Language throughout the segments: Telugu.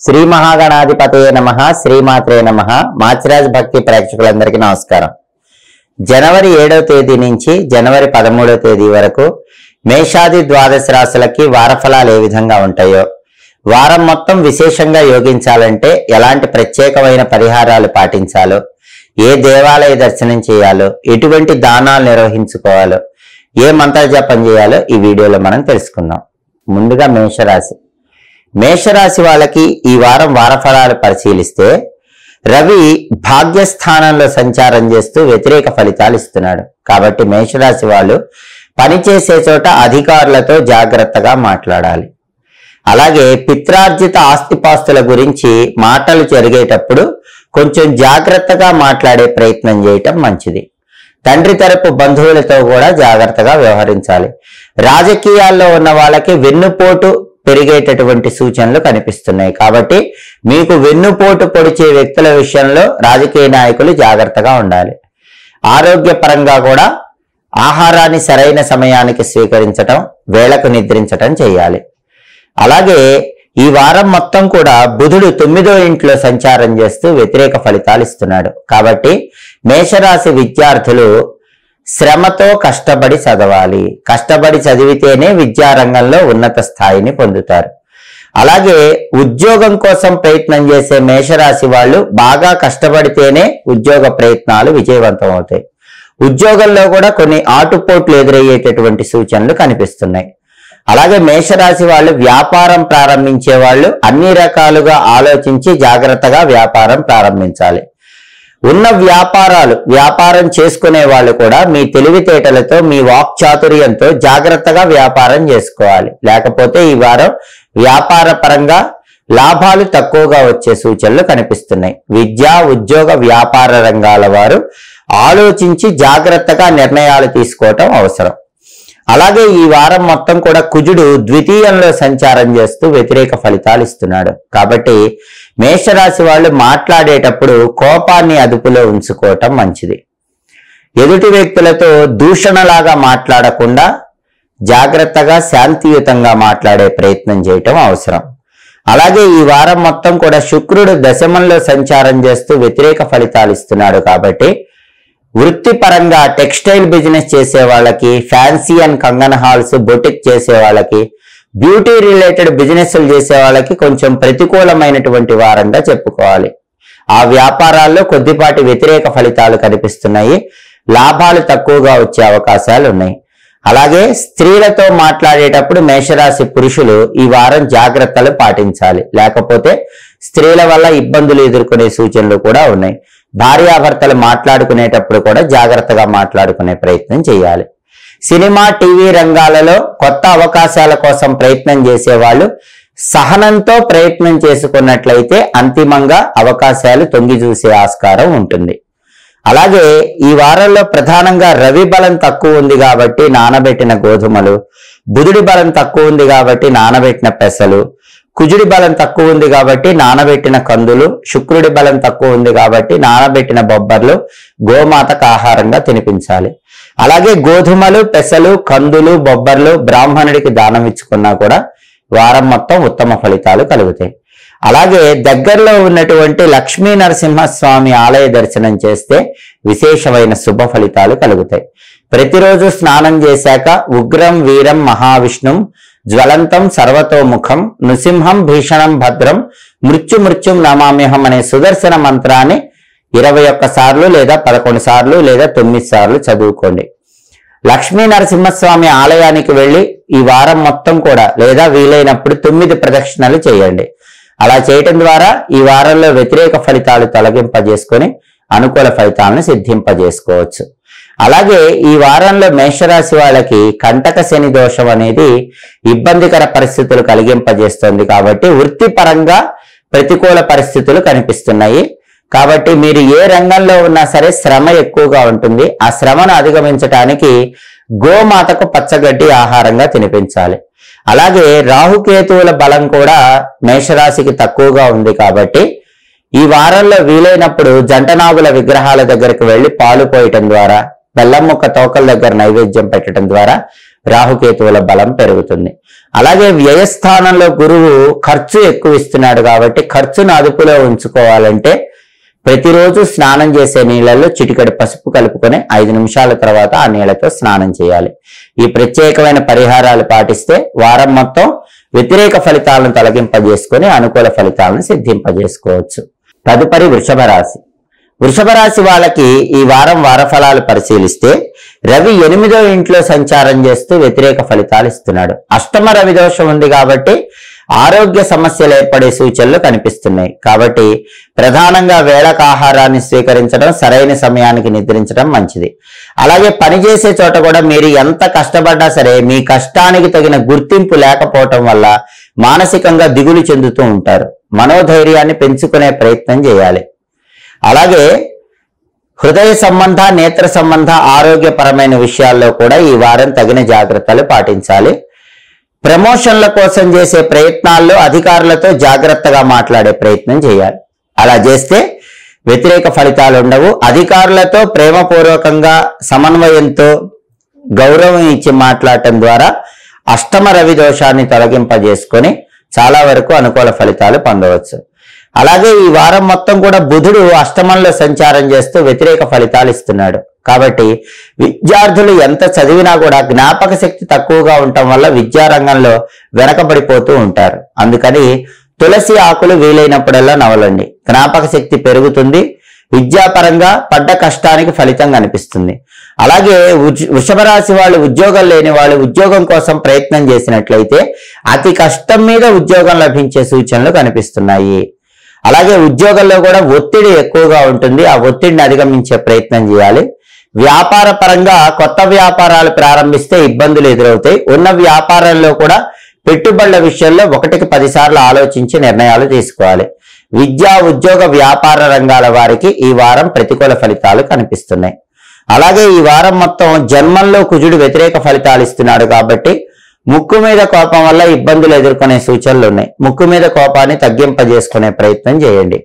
శ్రీ మహాగణాధిపతయే నమః శ్రీమాత్రే నమః మాచిరాజ్ భక్తి ప్రేక్షకులందరికీ నమస్కారం. జనవరి 7వ తేదీ నుంచి జనవరి 13వ తేదీ వరకు మేషాది ద్వాదశ రాశులకి వారఫలాలు ఏ విధంగా ఉంటాయో, వారం మొత్తం విశేషంగా యోగించాలంటే ఎలాంటి ప్రత్యేకమైన పరిహారాలు పాటించాలో, ఏ దేవాలయ దర్శనం చేయాలో, ఎటువంటి దానాలు నిర్వహించుకోవాలో, ఏ మంత్ర జపం చేయాలో ఈ వీడియోలో మనం తెలుసుకుందాం. ముందుగా మేషరాశి వాళ్ళకి ఈ వారం వారఫలాలు పరిశీలిస్తే రవి భాగ్యస్థానంలో సంచారం చేస్తూ వ్యతిరేక ఫలితాలు ఇస్తున్నాడు. కాబట్టి మేషరాశి వాళ్ళు పనిచేసే చోట అధికారులతో జాగ్రత్తగా మాట్లాడాలి. అలాగే పిత్రార్జిత ఆస్తిపాస్తుల గురించి మాటలు జరిగేటప్పుడు కొంచెం జాగ్రత్తగా మాట్లాడే ప్రయత్నం చేయటం మంచిది. తండ్రి తరపు బంధువులతో కూడా జాగ్రత్తగా వ్యవహరించాలి. రాజకీయాల్లో ఉన్న వాళ్ళకి వెన్నుపోటు పెరిగేటటువంటి సూచనలు కనిపిస్తున్నాయి. కాబట్టి మీకు వెన్నుపోటు పొడిచే వ్యక్తుల విషయంలో రాజకీయ నాయకులు జాగ్రత్తగా ఉండాలి. ఆరోగ్యపరంగా కూడా ఆహారాన్ని సరైన సమయానికి స్వీకరించటం, వేళకు నిద్రించటం చేయాలి. అలాగే ఈ వారం మొత్తం కూడా బుధుడు 9వ ఇంట్లో సంచారం చేస్తూ వ్యతిరేక ఫలితాలు ఇస్తున్నాడు. కాబట్టి మేషరాశి విద్యార్థులు శ్రమతో కష్టపడి చదవాలి. కష్టపడి చదివితేనే విద్యారంగంలో ఉన్నత స్థాయిని పొందుతారు. అలాగే ఉద్యోగం కోసం ప్రయత్నం చేసే మేషరాశి వాళ్ళు బాగా కష్టపడితేనే ఉద్యోగ ప్రయత్నాలు విజయవంతం అవుతాయి. ఉద్యోగంలో కూడా కొన్ని ఆటుపోట్లు ఎదురయ్యేటటువంటి సూచనలు కనిపిస్తున్నాయి. అలాగే మేషరాశి వాళ్ళు వ్యాపారం ప్రారంభించే వాళ్ళు అన్ని రకాలుగా ఆలోచించి జాగ్రత్తగా వ్యాపారం ప్రారంభించాలి. ఉన్న వ్యాపారం చేసుకునే వాళ్ళు కూడా మీ తెలివితేటలతో, మీ వాక్చాతుర్యంతో జాగ్రత్తగా వ్యాపారం చేసుకోవాలి. లేకపోతే ఈ వారం వ్యాపార పరంగా లాభాలు తక్కువగా వచ్చే సూచనలు కనిపిస్తున్నాయి. విద్యా, ఉద్యోగ, వ్యాపార రంగాల వారు ఆలోచించి జాగ్రత్తగా నిర్ణయాలు తీసుకోవటం అవసరం. అలాగే ఈ వారం మొత్తం కూడా కుజుడు ద్వితీయంలో సంచారం చేస్తూ వ్యతిరేక ఫలితాలు ఇస్తున్నాడు. కాబట్టి మేషరాశి వాళ్ళు మాట్లాడేటప్పుడు కోపాన్ని అదుపులో ఉంచుకోవటం మంచిది. ఎదుటి వ్యక్తులతో దూషణలాగా మాట్లాడకుండా జాగ్రత్తగా శాంతియుతంగా మాట్లాడే ప్రయత్నం చేయటం అవసరం. అలాగే ఈ వారం మొత్తం కూడా శుక్రుడు దశమంలో సంచారం చేస్తూ వ్యతిరేక ఫలితాలు ఇస్తున్నాడు. కాబట్టి వృత్తిపరంగా టెక్స్టైల్ బిజినెస్ చేసే వాళ్ళకి, fancy and Kangen halls, boutique చేసే వాళ్ళకి, బ్యూటీ రిలేటెడ్ బిజినెస్లు చేసే వాళ్ళకి కొంచెం ప్రతికూలమైనటువంటి వారంగా చెప్పుకోవాలి. ఆ వ్యాపారాల్లో కొద్దిపాటి వ్యతిరేక ఫలితాలు కనిపిస్తున్నాయి. లాభాలు తక్కువగా వచ్చే అవకాశాలు ఉన్నాయి. అలాగే స్త్రీలతో మాట్లాడేటప్పుడు మేషరాశి పురుషులు ఈ వారం జాగ్రత్తలు పాటించాలి. లేకపోతే స్త్రీల వల్ల ఇబ్బందులు ఎదుర్కొనే సూచనలు కూడా ఉన్నాయి. భార్యాభర్తలు మాట్లాడుకునేటప్పుడు కూడా జాగ్రత్తగా మాట్లాడుకునే ప్రయత్నం చేయాలి. సినిమా, టీవీ రంగాలలో కొత్త అవకాశాల కోసం ప్రయత్నం చేసేవాళ్ళు సహనంతో ప్రయత్నం చేసుకున్నట్లయితే అంతిమంగా అవకాశాలు తొంగి చూసే ఆస్కారం ఉంటుంది. అలాగే ఈ వారంలో ప్రధానంగా రవి బలం తక్కువ ఉంది కాబట్టి నానబెట్టిన గోధుమలు, బుధుడి బలం తక్కువ ఉంది కాబట్టి నానబెట్టిన పెసలు, కుజుడి బలం తక్కువ ఉంది కాబట్టి నానబెట్టిన కందులు, శుక్రుడి బలం తక్కువ ఉంది కాబట్టి నానబెట్టిన బొబ్బర్లు గోమాతకు ఆహారంగా తినిపించాలి. అలాగే గోధుమలు, పెసలు, కందులు, బొబ్బర్లు బ్రాహ్మణుడికి దానం ఇచ్చుకున్నా కూడా వారం మొత్తం ఉత్తమ ఫలితాలు కలుగుతాయి. అలాగే దగ్గరలో ఉన్నటువంటి లక్ష్మీ నరసింహస్వామి ఆలయ దర్శనం చేస్తే విశేషమైన శుభ ఫలితాలు కలుగుతాయి. ప్రతిరోజు స్నానం చేశాక ఉగ్రం వీరం మహావిష్ణుం జ్వలంతం సర్వతోముఖం నృసింహం భీషణం భద్రం మృత్యుం నమామ్యహం అనే సుదర్శన మంత్రాన్ని 21 సార్లు లేదా 11 సార్లు లేదా 9 సార్లు చదువుకోండి. లక్ష్మీ నరసింహస్వామి ఆలయానికి వెళ్ళి ఈ వారం మొత్తం కూడా లేదా వీలైనప్పుడు 9 ప్రదక్షిణలు చేయండి. అలా చేయటం ద్వారా ఈ వారంలో వ్యతిరేక ఫలితాలు తొలగింపజేసుకొని అనుకూల ఫలితాలను సిద్ధింపజేసుకోవచ్చు. అలాగే ఈ వారంలో మేషరాశి వాళ్ళకి కంటక శని దోషం అనేది ఇబ్బందికర పరిస్థితులు కలిగింపజేస్తుంది. కాబట్టి వృత్తిపరంగా ప్రతికూల పరిస్థితులు కనిపిస్తున్నాయి. కాబట్టి మీరు ఏ రంగంలో ఉన్నా సరే శ్రమ ఎక్కువగా ఉంటుంది. ఆ శ్రమను అధిగమించడానికి గోమాతకు పచ్చగడ్డి ఆహారంగా తినిపించాలి. అలాగే రాహుకేతువుల బలం కూడా మేషరాశికి తక్కువగా ఉంది. కాబట్టి ఈ వారంలో వీలైనప్పుడు జంటనాగుల విగ్రహాల దగ్గరకు వెళ్లి పాలు పోయటం ద్వారా, బెల్లం ముక్క తోకల దగ్గర నైవేద్యం పెట్టడం ద్వారా రాహుకేతువుల బలం పెరుగుతుంది. అలాగే వ్యయస్థానంలో గురువు ఖర్చు ఎక్కువ ఇస్తున్నాడు కాబట్టి ఖర్చును అదుపులో ఉంచుకోవాలంటే ప్రతిరోజు స్నానం చేసే నీళ్ళల్లో చిటికెడు పసుపు కలుపుకొని 5 నిమిషాల తర్వాత ఆ నీళ్లతో స్నానం చేయాలి. ఈ ప్రత్యేకమైన పరిహారాలు పాటిస్తే వారం మొత్తం వ్యతిరేక ఫలితాలను తొలగింపజేసుకొని అనుకూల ఫలితాలను సిద్ధింపజేసుకోవచ్చు. తదుపరి వృషభ రాశి. వృషభ రాశి వాళ్ళకి ఈ వారం వారఫలాలు పరిశీలిస్తే రవి 8వ ఇంట్లో సంచారం చేస్తూ వ్యతిరేక ఫలితాలు ఇస్తున్నాడు. అష్టమ రవి దోషం ఉంది కాబట్టి ఆరోగ్య సమస్యలు ఏర్పడే సూచనలు కనిపిస్తున్నాయి. కాబట్టి ప్రధానంగా వేళకు ఆహారాన్ని స్వీకరించడం, సరైన సమయానికి నిద్రించడం మంచిది. అలాగే పనిచేసే చోట కూడా మీరు ఎంత కష్టపడ్డా సరే మీ కష్టానికి తగిన గుర్తింపు లేకపోవటం వల్ల మానసికంగా దిగులు చెందుతూ ఉంటారు. మనోధైర్యాన్ని పెంచుకునే ప్రయత్నం చేయాలి. అలాగే హృదయ సంబంధ, నేత్ర సంబంధ ఆరోగ్యపరమైన విషయాల్లో కూడా ఈ వారం తగిన జాగ్రత్తలు పాటించాలి. ప్రమోషన్ల కోసం చేసే ప్రయత్నాల్లో అధికారులతో జాగ్రత్తగా మాట్లాడే ప్రయత్నం చేయాలి. అలా చేస్తే వ్యతిరేక ఫలితాలు ఉండవు. అధికారులతో ప్రేమపూర్వకంగా సమన్వయంతో గౌరవం ఇచ్చి మాట్లాడటం ద్వారా అష్టమ రవి దోషాన్ని తొలగింపజేసుకొని చాలా వరకు అనుకూల ఫలితాలు పొందవచ్చు. అలాగే ఈ వారం మొత్తం కూడా బుధుడు అష్టమంలో సంచారం చేస్తూ వ్యతిరేక ఫలితాలు ఇస్తున్నాడు. కాబట్టి విద్యార్థులు ఎంత చదివినా కూడా జ్ఞాపక శక్తి తక్కువగా ఉండటం వల్ల విద్యారంగంలో వెనకబడిపోతూ ఉంటారు. అందుకని తులసి ఆకులు వీలైనప్పుడల్లా నవలండి. జ్ఞాపక శక్తి పెరుగుతుంది. విద్యాపరంగా పడ్డ కష్టానికి ఫలితం కనిపిస్తుంది. అలాగే వృషభ రాశి వాళ్ళు ఉద్యోగం లేని వాళ్ళు ఉద్యోగం కోసం ప్రయత్నం చేసినట్లయితే అతి కష్టం మీద ఉద్యోగం లభించే సూచనలు కనిపిస్తున్నాయి. అలాగే ఉద్యోగంలో కూడా ఒత్తిడి ఎక్కువగా ఉంటుంది. ఆ ఒత్తిడిని అధిగమించే ప్రయత్నం చేయాలి. వ్యాపార పరంగా కొత్త వ్యాపారాలు ప్రారంభిస్తే ఇబ్బందులు ఎదురవుతాయి. ఉన్న వ్యాపారంలో కూడా పెట్టుబడుల విషయంలో 1కి 10 సార్లు ఆలోచించి నిర్ణయాలు తీసుకోవాలి. విద్యా, ఉద్యోగ, వ్యాపార రంగాల వారికి ఈ వారం ప్రతికూల ఫలితాలు కనిపిస్తున్నాయి. అలాగే ఈ వారం మొత్తం జన్మంలో కుజుడు వ్యతిరేక ఫలితాలు ఇస్తున్నాడు కాబట్టి ముక్కు మీద కోపం వల్ల ఇబ్బందులు ఎదుర్కొనే సూచనలు ఉన్నాయి. ముక్కు మీద కోపాన్ని తగ్గింపజేసుకునే ప్రయత్నం చేయండి.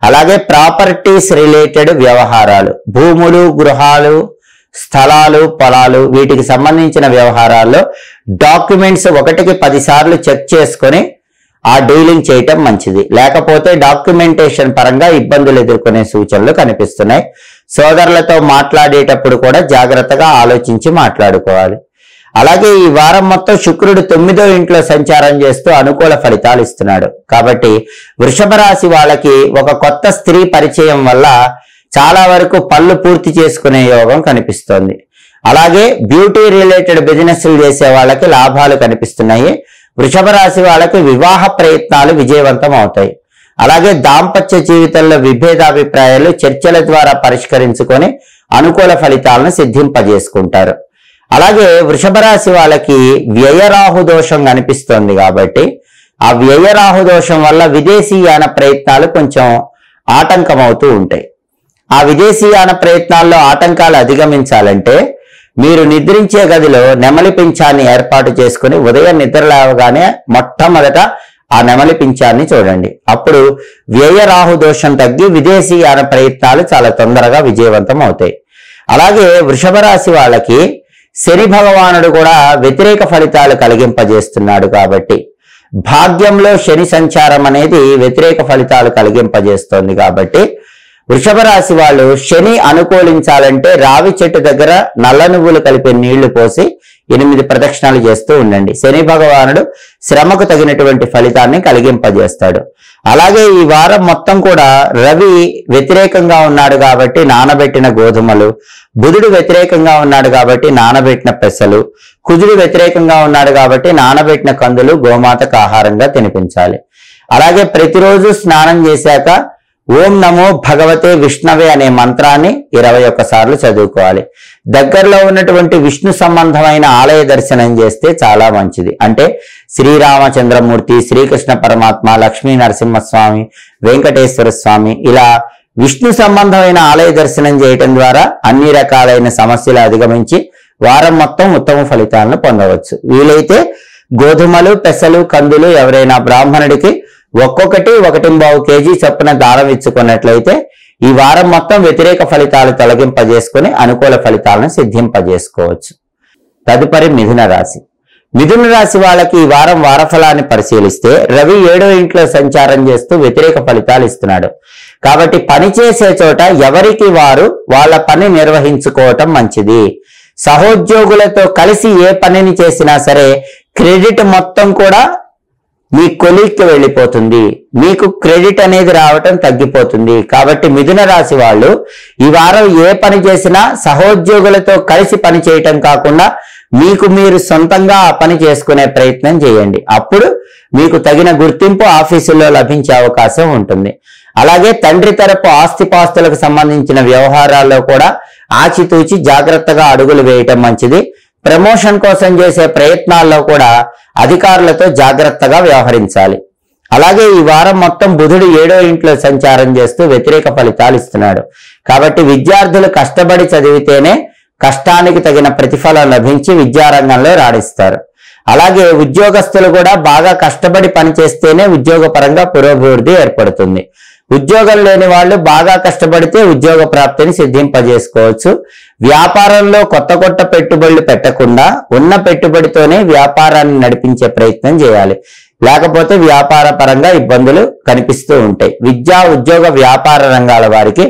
అలాగే ప్రాపర్టీస్ రిలేటెడ్ వ్యవహారాలు, భూములు, గృహాలు, స్థలాలు, పొలాలు వీటికి సంబంధించిన వ్యవహారాల్లో డాక్యుమెంట్స్ 1కి 10 సార్లు చెక్ చేసుకొని ఆ డీలింగ్ చేయటం మంచిది. లేకపోతే డాక్యుమెంటేషన్ పరంగా ఇబ్బందులు ఎదుర్కొనే సూచనలు కనిపిస్తున్నాయి. సోదరులతో మాట్లాడేటప్పుడు కూడా జాగ్రత్తగా ఆలోచించి మాట్లాడుకోవాలి. అలాగే ఈ వారం మొత్తం శుక్రుడు 9వ ఇంట్లో సంచారం చేస్తూ అనుకూల ఫలితాలు ఇస్తున్నాడు. కాబట్టి వృషభ రాశి వాళ్ళకి ఒక కొత్త స్త్రీ పరిచయం వల్ల చాలా వరకు పనులు పూర్తి చేసుకునే యోగం కనిపిస్తోంది. అలాగే బ్యూటీ రిలేటెడ్ బిజినెస్లు చేసే వాళ్ళకి లాభాలు కనిపిస్తున్నాయి. వృషభ రాశి వాళ్ళకి వివాహ ప్రయత్నాలు విజయవంతం అవుతాయి. అలాగే దాంపత్య జీవితంలో విభేదాభిప్రాయాలు చర్చల ద్వారా పరిష్కరించుకొని అనుకూల ఫలితాలను సిద్ధింపజేసుకుంటారు. అలాగే వృషభ రాశి వాళ్ళకి వ్యయరాహు దోషం కనిపిస్తోంది కాబట్టి ఆ వ్యయరాహు దోషం వల్ల విదేశీయాన ప్రయత్నాలు కొంచెం ఆటంకమవుతూ ఉంటాయి. ఆ విదేశీయాన ప్రయత్నాల్లో ఆటంకాలు అధిగమించాలంటే మీరు నిద్రించే గదిలో నెమలి పింఛాన్ని ఏర్పాటు చేసుకుని ఉదయం నిద్ర లేవగానే మొట్టమొదట ఆ నెమలి పింఛాన్ని చూడండి. అప్పుడు వ్యయరాహు దోషం తగ్గి విదేశీయాన ప్రయత్నాలు చాలా తొందరగా విజయవంతం అవుతాయి. అలాగే వృషభ రాశి వాళ్ళకి శని భగవానుడు కూడా వ్యతిరేక ఫలితాలు కలిగింపజేస్తున్నాడు కాబట్టి భాగ్యంలో శని సంచారం అనేది వ్యతిరేక ఫలితాలు కలిగింపజేస్తోంది. కాబట్టి వృషభ రాశి వాళ్ళు శని అనుకూలించాలంటే రావి చెట్టు దగ్గర నల్ల నువ్వులు కలిపే నీళ్లు పోసి 8 ప్రదక్షిణాలు చేస్తూ ఉండండి. శని భగవానుడు శ్రమకు తగినటువంటి ఫలితాన్ని కలిగింపజేస్తాడు. అలాగే ఈ వారం మొత్తం కూడా రవి వ్యతిరేకంగా ఉన్నాడు కాబట్టి నానబెట్టిన గోధుమలు, బుధుడు వ్యతిరేకంగా ఉన్నాడు కాబట్టి నానబెట్టిన పెసలు, కుజుడు వ్యతిరేకంగా ఉన్నాడు కాబట్టి నానబెట్టిన కందులు గోమాతకు ఆహారంగా తినిపించాలి. అలాగే ప్రతిరోజు స్నానం చేశాక ఓం నమో భగవతే విష్ణవే అనే మంత్రాన్ని 21 సార్లు చదువుకోవాలి. దగ్గరలో ఉన్నటువంటి విష్ణు సంబంధమైన ఆలయ దర్శనం చేస్తే చాలా మంచిది. అంటే శ్రీరామచంద్రమూర్తి, శ్రీకృష్ణ పరమాత్మ, లక్ష్మీ నరసింహస్వామి, వెంకటేశ్వర స్వామి ఇలా విష్ణు సంబంధమైన ఆలయ దర్శనం చేయటం ద్వారా అన్ని రకాలైన సమస్యలు అధిగమించి వారం మొత్తం ఉత్తమ ఫలితాలను పొందవచ్చు. వీలైతే గోధుమలు, పెసలు, కందులు ఎవరైనా బ్రాహ్మణుడికి ఒక్కొక్కటి 1.25 kg చొప్పున దానం ఇచ్చుకున్నట్లయితే ఈ వారం మొత్తం వ్యతిరేక ఫలితాలు తొలగింపజేసుకుని అనుకూల ఫలితాలను సిద్ధింపజేసుకోవచ్చు. తదుపరి మిథున రాశి. మిథున రాశి వాళ్ళకి ఈ వారం వారఫలాన్ని పరిశీలిస్తే రవి 7వ ఇంట్లో సంచారం చేస్తూ వ్యతిరేక ఫలితాలు ఇస్తున్నాడు. కాబట్టి పని చేసే చోట ఎవరికి వారు వాళ్ళ పని నిర్వహించుకోవటం మంచిది. సహోద్యోగులతో కలిసి ఏ పనిని చేసినా సరే క్రెడిట్ మొత్తం కూడా మీ కొలీగ్కి వెళ్ళిపోతుంది. మీకు క్రెడిట్ అనేది రావటం తగ్గిపోతుంది. కాబట్టి మిథున రాశి వాళ్ళు ఈ వారం ఏ పని చేసినా సహోద్యోగులతో కలిసి పని చేయటం కాకుండా మీకు మీరు సొంతంగా ఆ పని చేసుకునే ప్రయత్నం చేయండి. అప్పుడు మీకు తగిన గుర్తింపు ఆఫీసుల్లో లభించే అవకాశం ఉంటుంది. అలాగే తండ్రి తరపు ఆస్తిపాస్తులకు సంబంధించిన వ్యవహారాల్లో కూడా ఆచితూచి జాగ్రత్తగా అడుగులు వేయటం మంచిది. ప్రమోషన్ కోసం చేసే ప్రయత్నాల్లో కూడా అధికారులతో జాగ్రత్తగా వ్యవహరించాలి. అలాగే ఈ వారం మొత్తం బుధుడు 7వ ఇంట్లో సంచారం చేస్తూ వ్యతిరేక ఫలితాలు ఇస్తున్నాడు. కాబట్టి విద్యార్థులు కష్టపడి చదివితేనే కష్టానికి తగిన ప్రతిఫలం లభించి విద్యారంగంలో రాణిస్తారు. అలాగే ఉద్యోగస్తులు కూడా బాగా కష్టపడి పనిచేస్తేనే ఉద్యోగపరంగా పురోభివృద్ధి ఏర్పడుతుంది. ఉద్యోగం లేని వాళ్ళు బాగా కష్టపడితే ఉద్యోగ ప్రాప్తిని సిద్ధింపజేసుకోవచ్చు. వ్యాపారంలో కొత్త పెట్టుబడులు పెట్టకుండా ఉన్న పెట్టుబడితోనే వ్యాపారాన్ని నడిపించే ప్రయత్నం చేయాలి. లేకపోతే వ్యాపార పరంగా ఇబ్బందులు కనిపిస్తూ ఉంటాయి. విద్యా ఉద్యోగ వ్యాపార రంగాల వారికి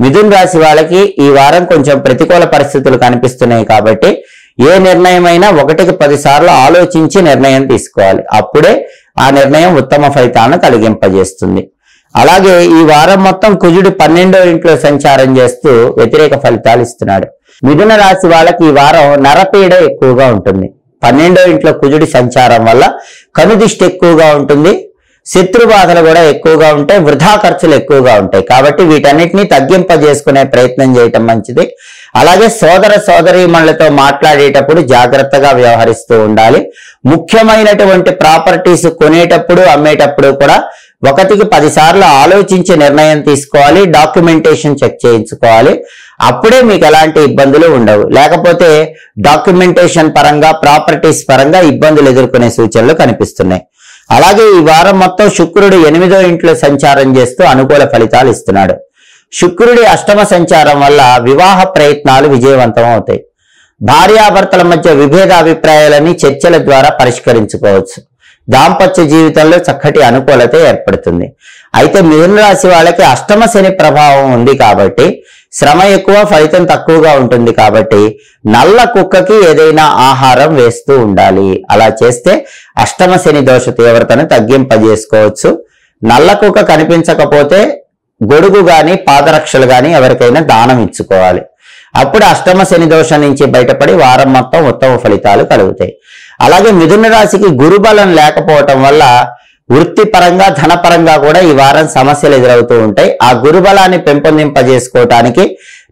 మిథున రాశి వాళ్ళకి ఈ వారం కొంచెం ప్రతికూల పరిస్థితులు కనిపిస్తున్నాయి. కాబట్టి ఏ నిర్ణయమైనా 1కి 10 సార్లు ఆలోచించి నిర్ణయం తీసుకోవాలి. అప్పుడే ఆ నిర్ణయం ఉత్తమ ఫలితాలను కలిగింపజేస్తుంది. అలాగే ఈ వారం మొత్తం కుజుడు 12వ ఇంట్లో సంచారం చేస్తూ వ్యతిరేక ఫలితాలు ఇస్తున్నాడు. మిథున రాశి వాళ్ళకి ఈ వారం నరపీడ ఎక్కువగా ఉంటుంది. 12వ ఇంట్లో కుజుడి సంచారం వల్ల కనుదిష్టి ఎక్కువగా ఉంటుంది. శత్రు బాధలు కూడా ఎక్కువగా ఉంటాయి. వృధా ఖర్చులు ఎక్కువగా ఉంటాయి. కాబట్టి వీటన్నిటినీ తగ్గింపజేసుకునే ప్రయత్నం చేయటం మంచిది. అలాగే సోదర సోదరీమణులతో మాట్లాడేటప్పుడు జాగ్రత్తగా వ్యవహరిస్తూ ఉండాలి. ముఖ్యమైనటువంటి ప్రాపర్టీస్ కొనేటప్పుడు అమ్మేటప్పుడు కూడా 1కి 10 సార్లు ఆలోచించి నిర్ణయం తీసుకోవాలి. డాక్యుమెంటేషన్ చెక్ చేయించుకోవాలి. అప్పుడే మీకు ఎలాంటి ఇబ్బందులు ఉండవు. లేకపోతే డాక్యుమెంటేషన్ పరంగా ప్రాపర్టీస్ పరంగా ఇబ్బందులు ఎదుర్కొనే సూచనలు కనిపిస్తున్నాయి. అలాగే ఈ వారం మొత్తం శుక్రుడు 8వ ఇంట్లో సంచారం చేస్తూ అనుకూల ఫలితాలు ఇస్తున్నాడు. శుక్రుడి అష్టమ సంచారం వల్ల వివాహ ప్రయత్నాలు విజయవంతం అవుతాయి. భార్యాభర్తల మధ్య విభేదాభిప్రాయాలని చర్చల ద్వారా పరిష్కరించుకోవచ్చు. దాంపత్య జీవితంలో చక్కటి అనుకూలత ఏర్పడుతుంది. అయితే మిథున రాశి వాళ్ళకి అష్టమ శని ప్రభావం ఉంది కాబట్టి శ్రమ ఎక్కువ, ఫలితం తక్కువగా ఉంటుంది. కాబట్టి నల్ల కుక్కకి ఏదైనా ఆహారం వేస్తూ ఉండాలి. అలా చేస్తే అష్టమ శని దోష తీవ్రతను తగ్గింపజేసుకోవచ్చు. నల్ల కుక్క కనిపించకపోతే గొడుగు గాని పాదరక్షలు గాని ఎవరికైనా దానం ఇచ్చుకోవాలి. అప్పుడు అష్టమ శని దోషం నుంచి బయటపడి వారం మొత్తం ఉత్తమ ఫలితాలు కలుగుతాయి. అలాగే మిథున రాశికి గురుబలం లేకపోవటం వల్ల వృత్తిపరంగా ధనపరంగా కూడా ఈ వారం సమస్యలు ఎదురవుతూ ఉంటాయి. ఆ గురుబలాన్ని పెంపొందింపజేసుకోవటానికి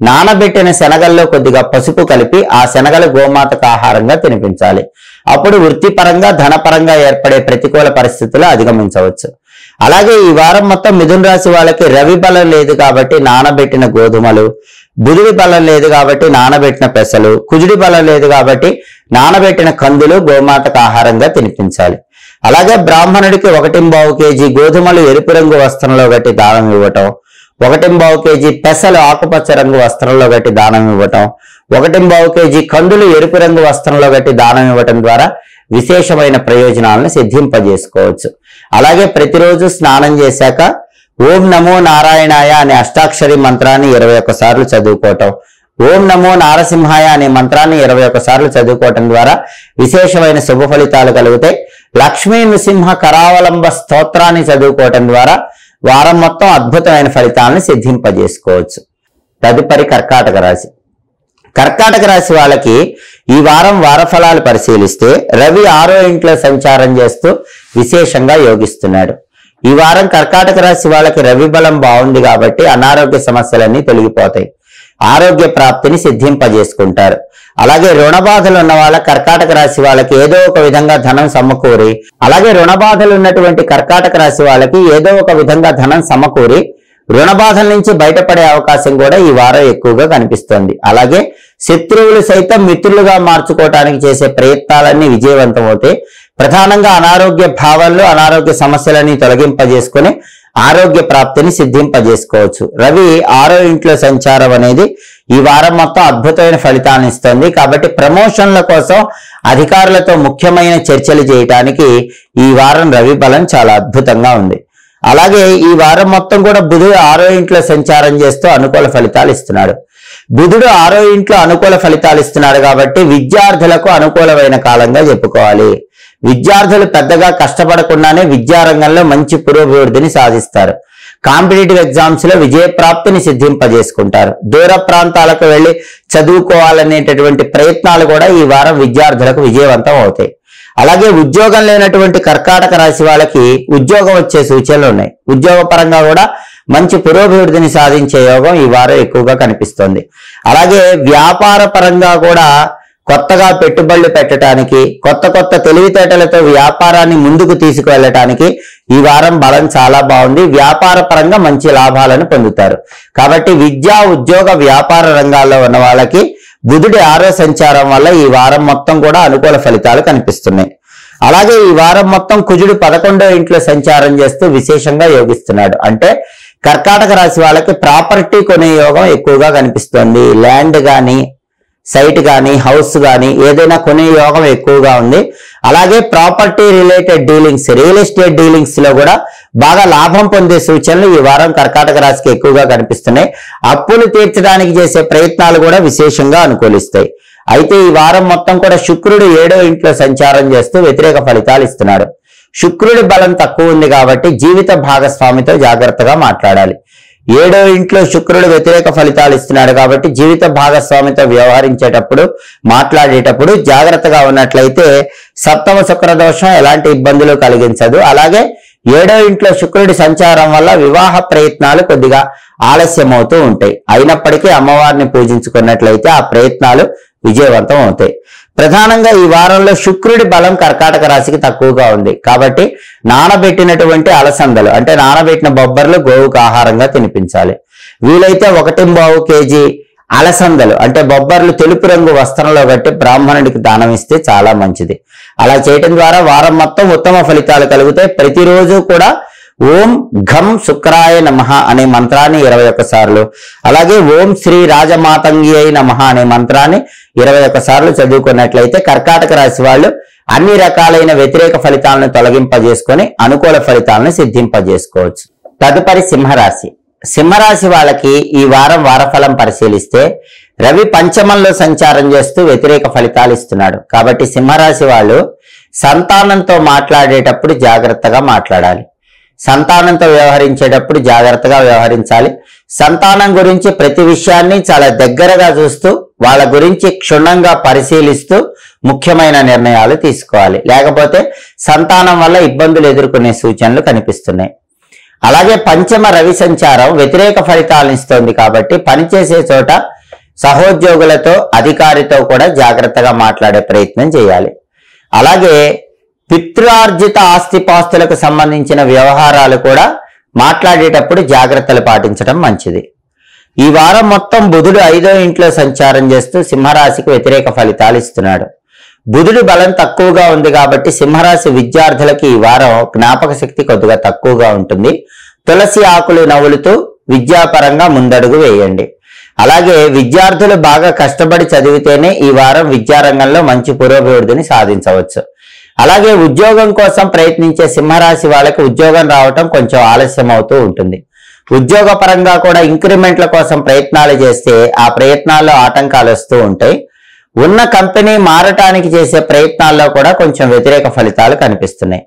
నానబెట్టిన శనగల్లో కొద్దిగా పసుపు కలిపి ఆ శనగలు గోమాతకు ఆహారంగా తినిపించాలి. అప్పుడు వృత్తిపరంగా ధనపరంగా ఏర్పడే ప్రతికూల పరిస్థితులు అధిగమించవచ్చు. అలాగే ఈ వారం మొత్తం మిథున రాశి వాళ్ళకి రవి బలం లేదు కాబట్టి నానబెట్టిన గోధుమలు, బుధుడి బలం లేదు కాబట్టి నానబెట్టిన పెసలు, కుజుడి బలం లేదు కాబట్టి నానబెట్టిన కందులు గోమాతకు ఆహారంగా తినిపించాలి. అలాగే బ్రాహ్మణుడికి 1.25 కేజీ గోధుమలు ఎరుపు రంగు వస్త్రంలో గట్టి దానం ఇవ్వటం, 1.25 కేజీ పెసలు ఆకుపచ్చ రంగు వస్త్రంలో గట్టి దానం ఇవ్వటం, 1.25 కేజీ కందులు ఎరుపు రంగు వస్త్రంలో గట్టి దానం ఇవ్వటం ద్వారా విశేషమైన ప్రయోజనాలను సిద్ధింపజేసుకోవచ్చు. అలాగే ప్రతిరోజు స్నానం చేశాక ఓం నమో నారాయణాయ అనే అష్టాక్షరి మంత్రాన్ని 21 సార్లు చదువుకోవటం, ఓం నమో నారసింహాయ అనే మంత్రాన్ని 21 సార్లు చదువుకోవటం ద్వారా విశేషమైన శుభ ఫలితాలు కలుగుతాయి. లక్ష్మీ నృసింహ కరావలంబ స్తోత్రాన్ని చదువుకోవటం ద్వారా వారం మొత్తం అద్భుతమైన ఫలితాలను సిద్ధింపజేసుకోవచ్చు. తదుపరి కర్కాటక రాశి. కర్కాటక రాశి వాళ్ళకి ఈ వారం వారఫలాలు పరిశీలిస్తే రవి 6వ ఇంట్లో సంచారం చేస్తూ విశేషంగా యోగిస్తున్నాడు. ఈ వారం కర్కాటక రాశి వాళ్ళకి రవి బలం బాగుంది కాబట్టి అనారోగ్య సమస్యలన్నీ తొలగిపోతాయి. ఆరోగ్య ప్రాప్తిని సిద్ధింపజేసుకుంటారు. అలాగే రుణ బాధలు ఉన్న వాళ్ళ కర్కాటక రాశి వాళ్ళకి ఏదో ఒక విధంగా ధనం సమకూరి రుణ బాధల నుంచి బయటపడే అవకాశం కూడా ఈ వారం ఎక్కువగా కనిపిస్తోంది. అలాగే శత్రువులు సైతం మిత్రులుగా మార్చుకోవటానికి చేసే ప్రయత్నాలన్నీ విజయవంతం అవుతాయి. ప్రధానంగా అనారోగ్య భావాల్లో అనారోగ్య సమస్యలని తొలగింపజేసుకుని ఆరోగ్య ప్రాప్తిని సిద్ధింపజేసుకోవచ్చు. రవి 6వ ఇంట్లో సంచారం అనేది ఈ వారం మొత్తం అద్భుతమైన ఫలితాలను ఇస్తుంది. కాబట్టి ప్రమోషన్ల కోసం అధికారులతో ముఖ్యమైన చర్చలు చేయడానికి ఈ వారం రవి బలం చాలా అద్భుతంగా ఉంది. అలాగే ఈ వారం మొత్తం కూడా బుధుడు 6వ ఇంట్లో సంచారం చేస్తూ అనుకూల ఫలితాలు ఇస్తున్నాడు. బుధుడు 6వ ఇంట్లో అనుకూల ఫలితాలు ఇస్తున్నాడు కాబట్టి విద్యార్థులకు అనుకూలమైన కాలంగా చెప్పుకోవాలి. విద్యార్థులు పెద్దగా కష్టపడకుండానే విద్యారంగంలో మంచి పురోభివృద్ధిని సాధిస్తారు. కాంపిటేటివ్ ఎగ్జామ్స్ లో విజయప్రాప్తిని సిద్ధింపజేసుకుంటారు. దూర ప్రాంతాలకు వెళ్లి చదువుకోవాలనేటటువంటి ప్రయత్నాలు కూడా ఈ వారం విద్యార్థులకు విజయవంతం అవుతాయి. అలాగే ఉద్యోగం లేనటువంటి కర్కాటక రాశి వాళ్ళకి ఉద్యోగం వచ్చే సూచనలు ఉన్నాయి. ఉద్యోగ పరంగా కూడా మంచి పురోభివృద్ధిని సాధించే యోగం ఈ వారం ఎక్కువగా కనిపిస్తుంది. అలాగే వ్యాపార పరంగా కూడా కొత్తగా పెట్టుబడులు పెట్టడానికి, కొత్త తెలివితేటలతో వ్యాపారాన్ని ముందుకు తీసుకువెళ్ళటానికి ఈ వారం బలం చాలా బాగుంది. వ్యాపార పరంగా మంచి లాభాలను పొందుతారు. కాబట్టి విద్యా, ఉద్యోగ, వ్యాపార రంగాల్లో ఉన్న వాళ్ళకి బుధుడి 6వ సంచారం వల్ల ఈ వారం మొత్తం కూడా అనుకూల ఫలితాలు కనిపిస్తున్నాయి. అలాగే ఈ వారం మొత్తం కుజుడు 11వ ఇంట్లో సంచారం చేస్తూ విశేషంగా యోగిస్తున్నాడు. అంటే కర్కాటక రాశి వాళ్ళకి ప్రాపర్టీ కొనే యోగం ఎక్కువగా కనిపిస్తుంది. ల్యాండ్ కానీ, సైట్ కానీ, హౌస్ కానీ ఏదైనా కొనే యోగం ఎక్కువగా ఉంది. అలాగే property related dealings, real estate dealings లో కూడా బాగా లాభం పొందే సూచనలు ఈ వారం కర్కాటక రాశికి ఎక్కువగా కనిపిస్తున్నాయి. అప్పులు తీర్చడానికి చేసే ప్రయత్నాలు కూడా విశేషంగా అనుకూలిస్తాయి. అయితే ఈ వారం మొత్తం కూడా శుక్రుడు 7వ ఇంట్లో సంచారం చేస్తూ వ్యతిరేక ఫలితాలు ఇస్తున్నాడు. శుక్రుడి బలం తక్కువ ఉంది కాబట్టి జీవిత భాగస్వామితో జాగ్రత్తగా మాట్లాడాలి. 7వ ఇంట్లో శుక్రుడు వ్యతిరేక ఫలితాలు ఇస్తున్నాడు కాబట్టి జీవిత భాగస్వామితో వ్యవహరించేటప్పుడు, మాట్లాడేటప్పుడు జాగ్రత్తగా ఉన్నట్లయితే సప్తమ శుక్ర దోషం ఎలాంటి ఇబ్బందులు కలిగించదు. అలాగే 7వ ఇంట్లో శుక్రుడి సంచారం వల్ల వివాహ ప్రయత్నాలు కొద్దిగా ఆలస్యమవుతూ ఉంటాయి. అయినప్పటికీ అమ్మవారిని పూజించుకున్నట్లయితే ఆ ప్రయత్నాలు విజయవంతం అవుతాయి. ప్రధానంగా ఈ వారంలో శుక్రుడి బలం కర్కాటక రాశికి తక్కువగా ఉంది కాబట్టి నానబెట్టినటువంటి అలసందలు, అంటే నానబెట్టిన బొబ్బర్లు గోవుకు ఆహారంగా తినిపించాలి. వీలైతే 1.5 కేజీ అలసందలు, అంటే బొబ్బర్లు తెలుపు రంగు వస్త్రంలో కట్టి బ్రాహ్మణుడికి దానం ఇస్తే చాలా మంచిది. అలా చేయటం ద్వారా వారం మొత్తం ఉత్తమ ఫలితాలు కలుగుతాయి. ప్రతిరోజు కూడా ఓం ఘం శుక్రాయ నమః అనే మంత్రాన్ని 21 సార్లు, అలాగే ఓం శ్రీ రాజమాతంగి అయి నమః అనే మంత్రాన్ని 21 సార్లు చదువుకున్నట్లయితే కర్కాటక రాశి వాళ్ళు అన్ని రకాలైన వ్యతిరేక ఫలితాలను తొలగింపజేసుకొని అనుకూల ఫలితాలను సిద్ధింపజేసుకోవచ్చు. తదుపరి సింహరాశి. సింహరాశి వాళ్ళకి ఈ వారం వారఫలం పరిశీలిస్తే రవి పంచమంలో సంచారం చేస్తూ వ్యతిరేక ఫలితాలు ఇస్తున్నాడు. కాబట్టి సింహరాశి వాళ్ళు సంతానంతో మాట్లాడేటప్పుడు జాగ్రత్తగా మాట్లాడాలి. సంతానంతో వ్యవహరించేటప్పుడు జాగ్రత్తగా వ్యవహరించాలి. సంతానం గురించి ప్రతి విషయాన్ని చాలా దగ్గరగా చూస్తూ వాళ్ళ గురించి క్షుణ్ణంగా పరిశీలిస్తూ ముఖ్యమైన నిర్ణయాలు తీసుకోవాలి. లేకపోతే సంతానం వల్ల ఇబ్బందులు ఎదుర్కొనే సూచనలు కనిపిస్తున్నాయి. అలాగే పంచమ రవి సంచారం వ్యతిరేక ఫలితాలను ఇస్తోంది కాబట్టి పనిచేసే చోట సహోద్యోగులతో, అధికారితో కూడా జాగ్రత్తగా మాట్లాడే ప్రయత్నం చేయాలి. అలాగే పితృార్జిత ఆస్తిపాస్తులకు సంబంధించిన వ్యవహారాలు కూడా మాట్లాడేటప్పుడు జాగ్రత్తలు పాటించడం మంచిది. ఈ వారం మొత్తం బుధుడు 5వ ఇంట్లో సంచారం చేస్తూ సింహరాశికి వ్యతిరేక ఫలితాలు ఇస్తున్నాడు. బుధుడి బలం తక్కువగా ఉంది కాబట్టి సింహరాశి విద్యార్థులకి ఈ వారం జ్ఞాపక శక్తి కొద్దిగా తక్కువగా ఉంటుంది. తులసి ఆకులు నవ్వులుతూ విద్యాపరంగా ముందడుగు వేయండి. అలాగే విద్యార్థులు బాగా కష్టపడి చదివితేనే ఈ వారం విద్యారంగంలో మంచి పురోభివృద్ధిని సాధించవచ్చు. అలాగే ఉద్యోగం కోసం ప్రయత్నించే సింహరాశి వాళ్ళకి ఉద్యోగం రావటం కొంచెం ఆలస్యం అవుతూ ఉంటుంది. ఉద్యోగ పరంగా కూడా ఇంక్రిమెంట్ల కోసం ప్రయత్నాలు చేస్తే ఆ ప్రయత్నాల్లో ఆటంకాలు వస్తూ ఉంటాయి. ఉన్న కంపెనీ మారటానికి చేసే ప్రయత్నాల్లో కూడా కొంచెం వ్యతిరేక ఫలితాలు కనిపిస్తున్నాయి.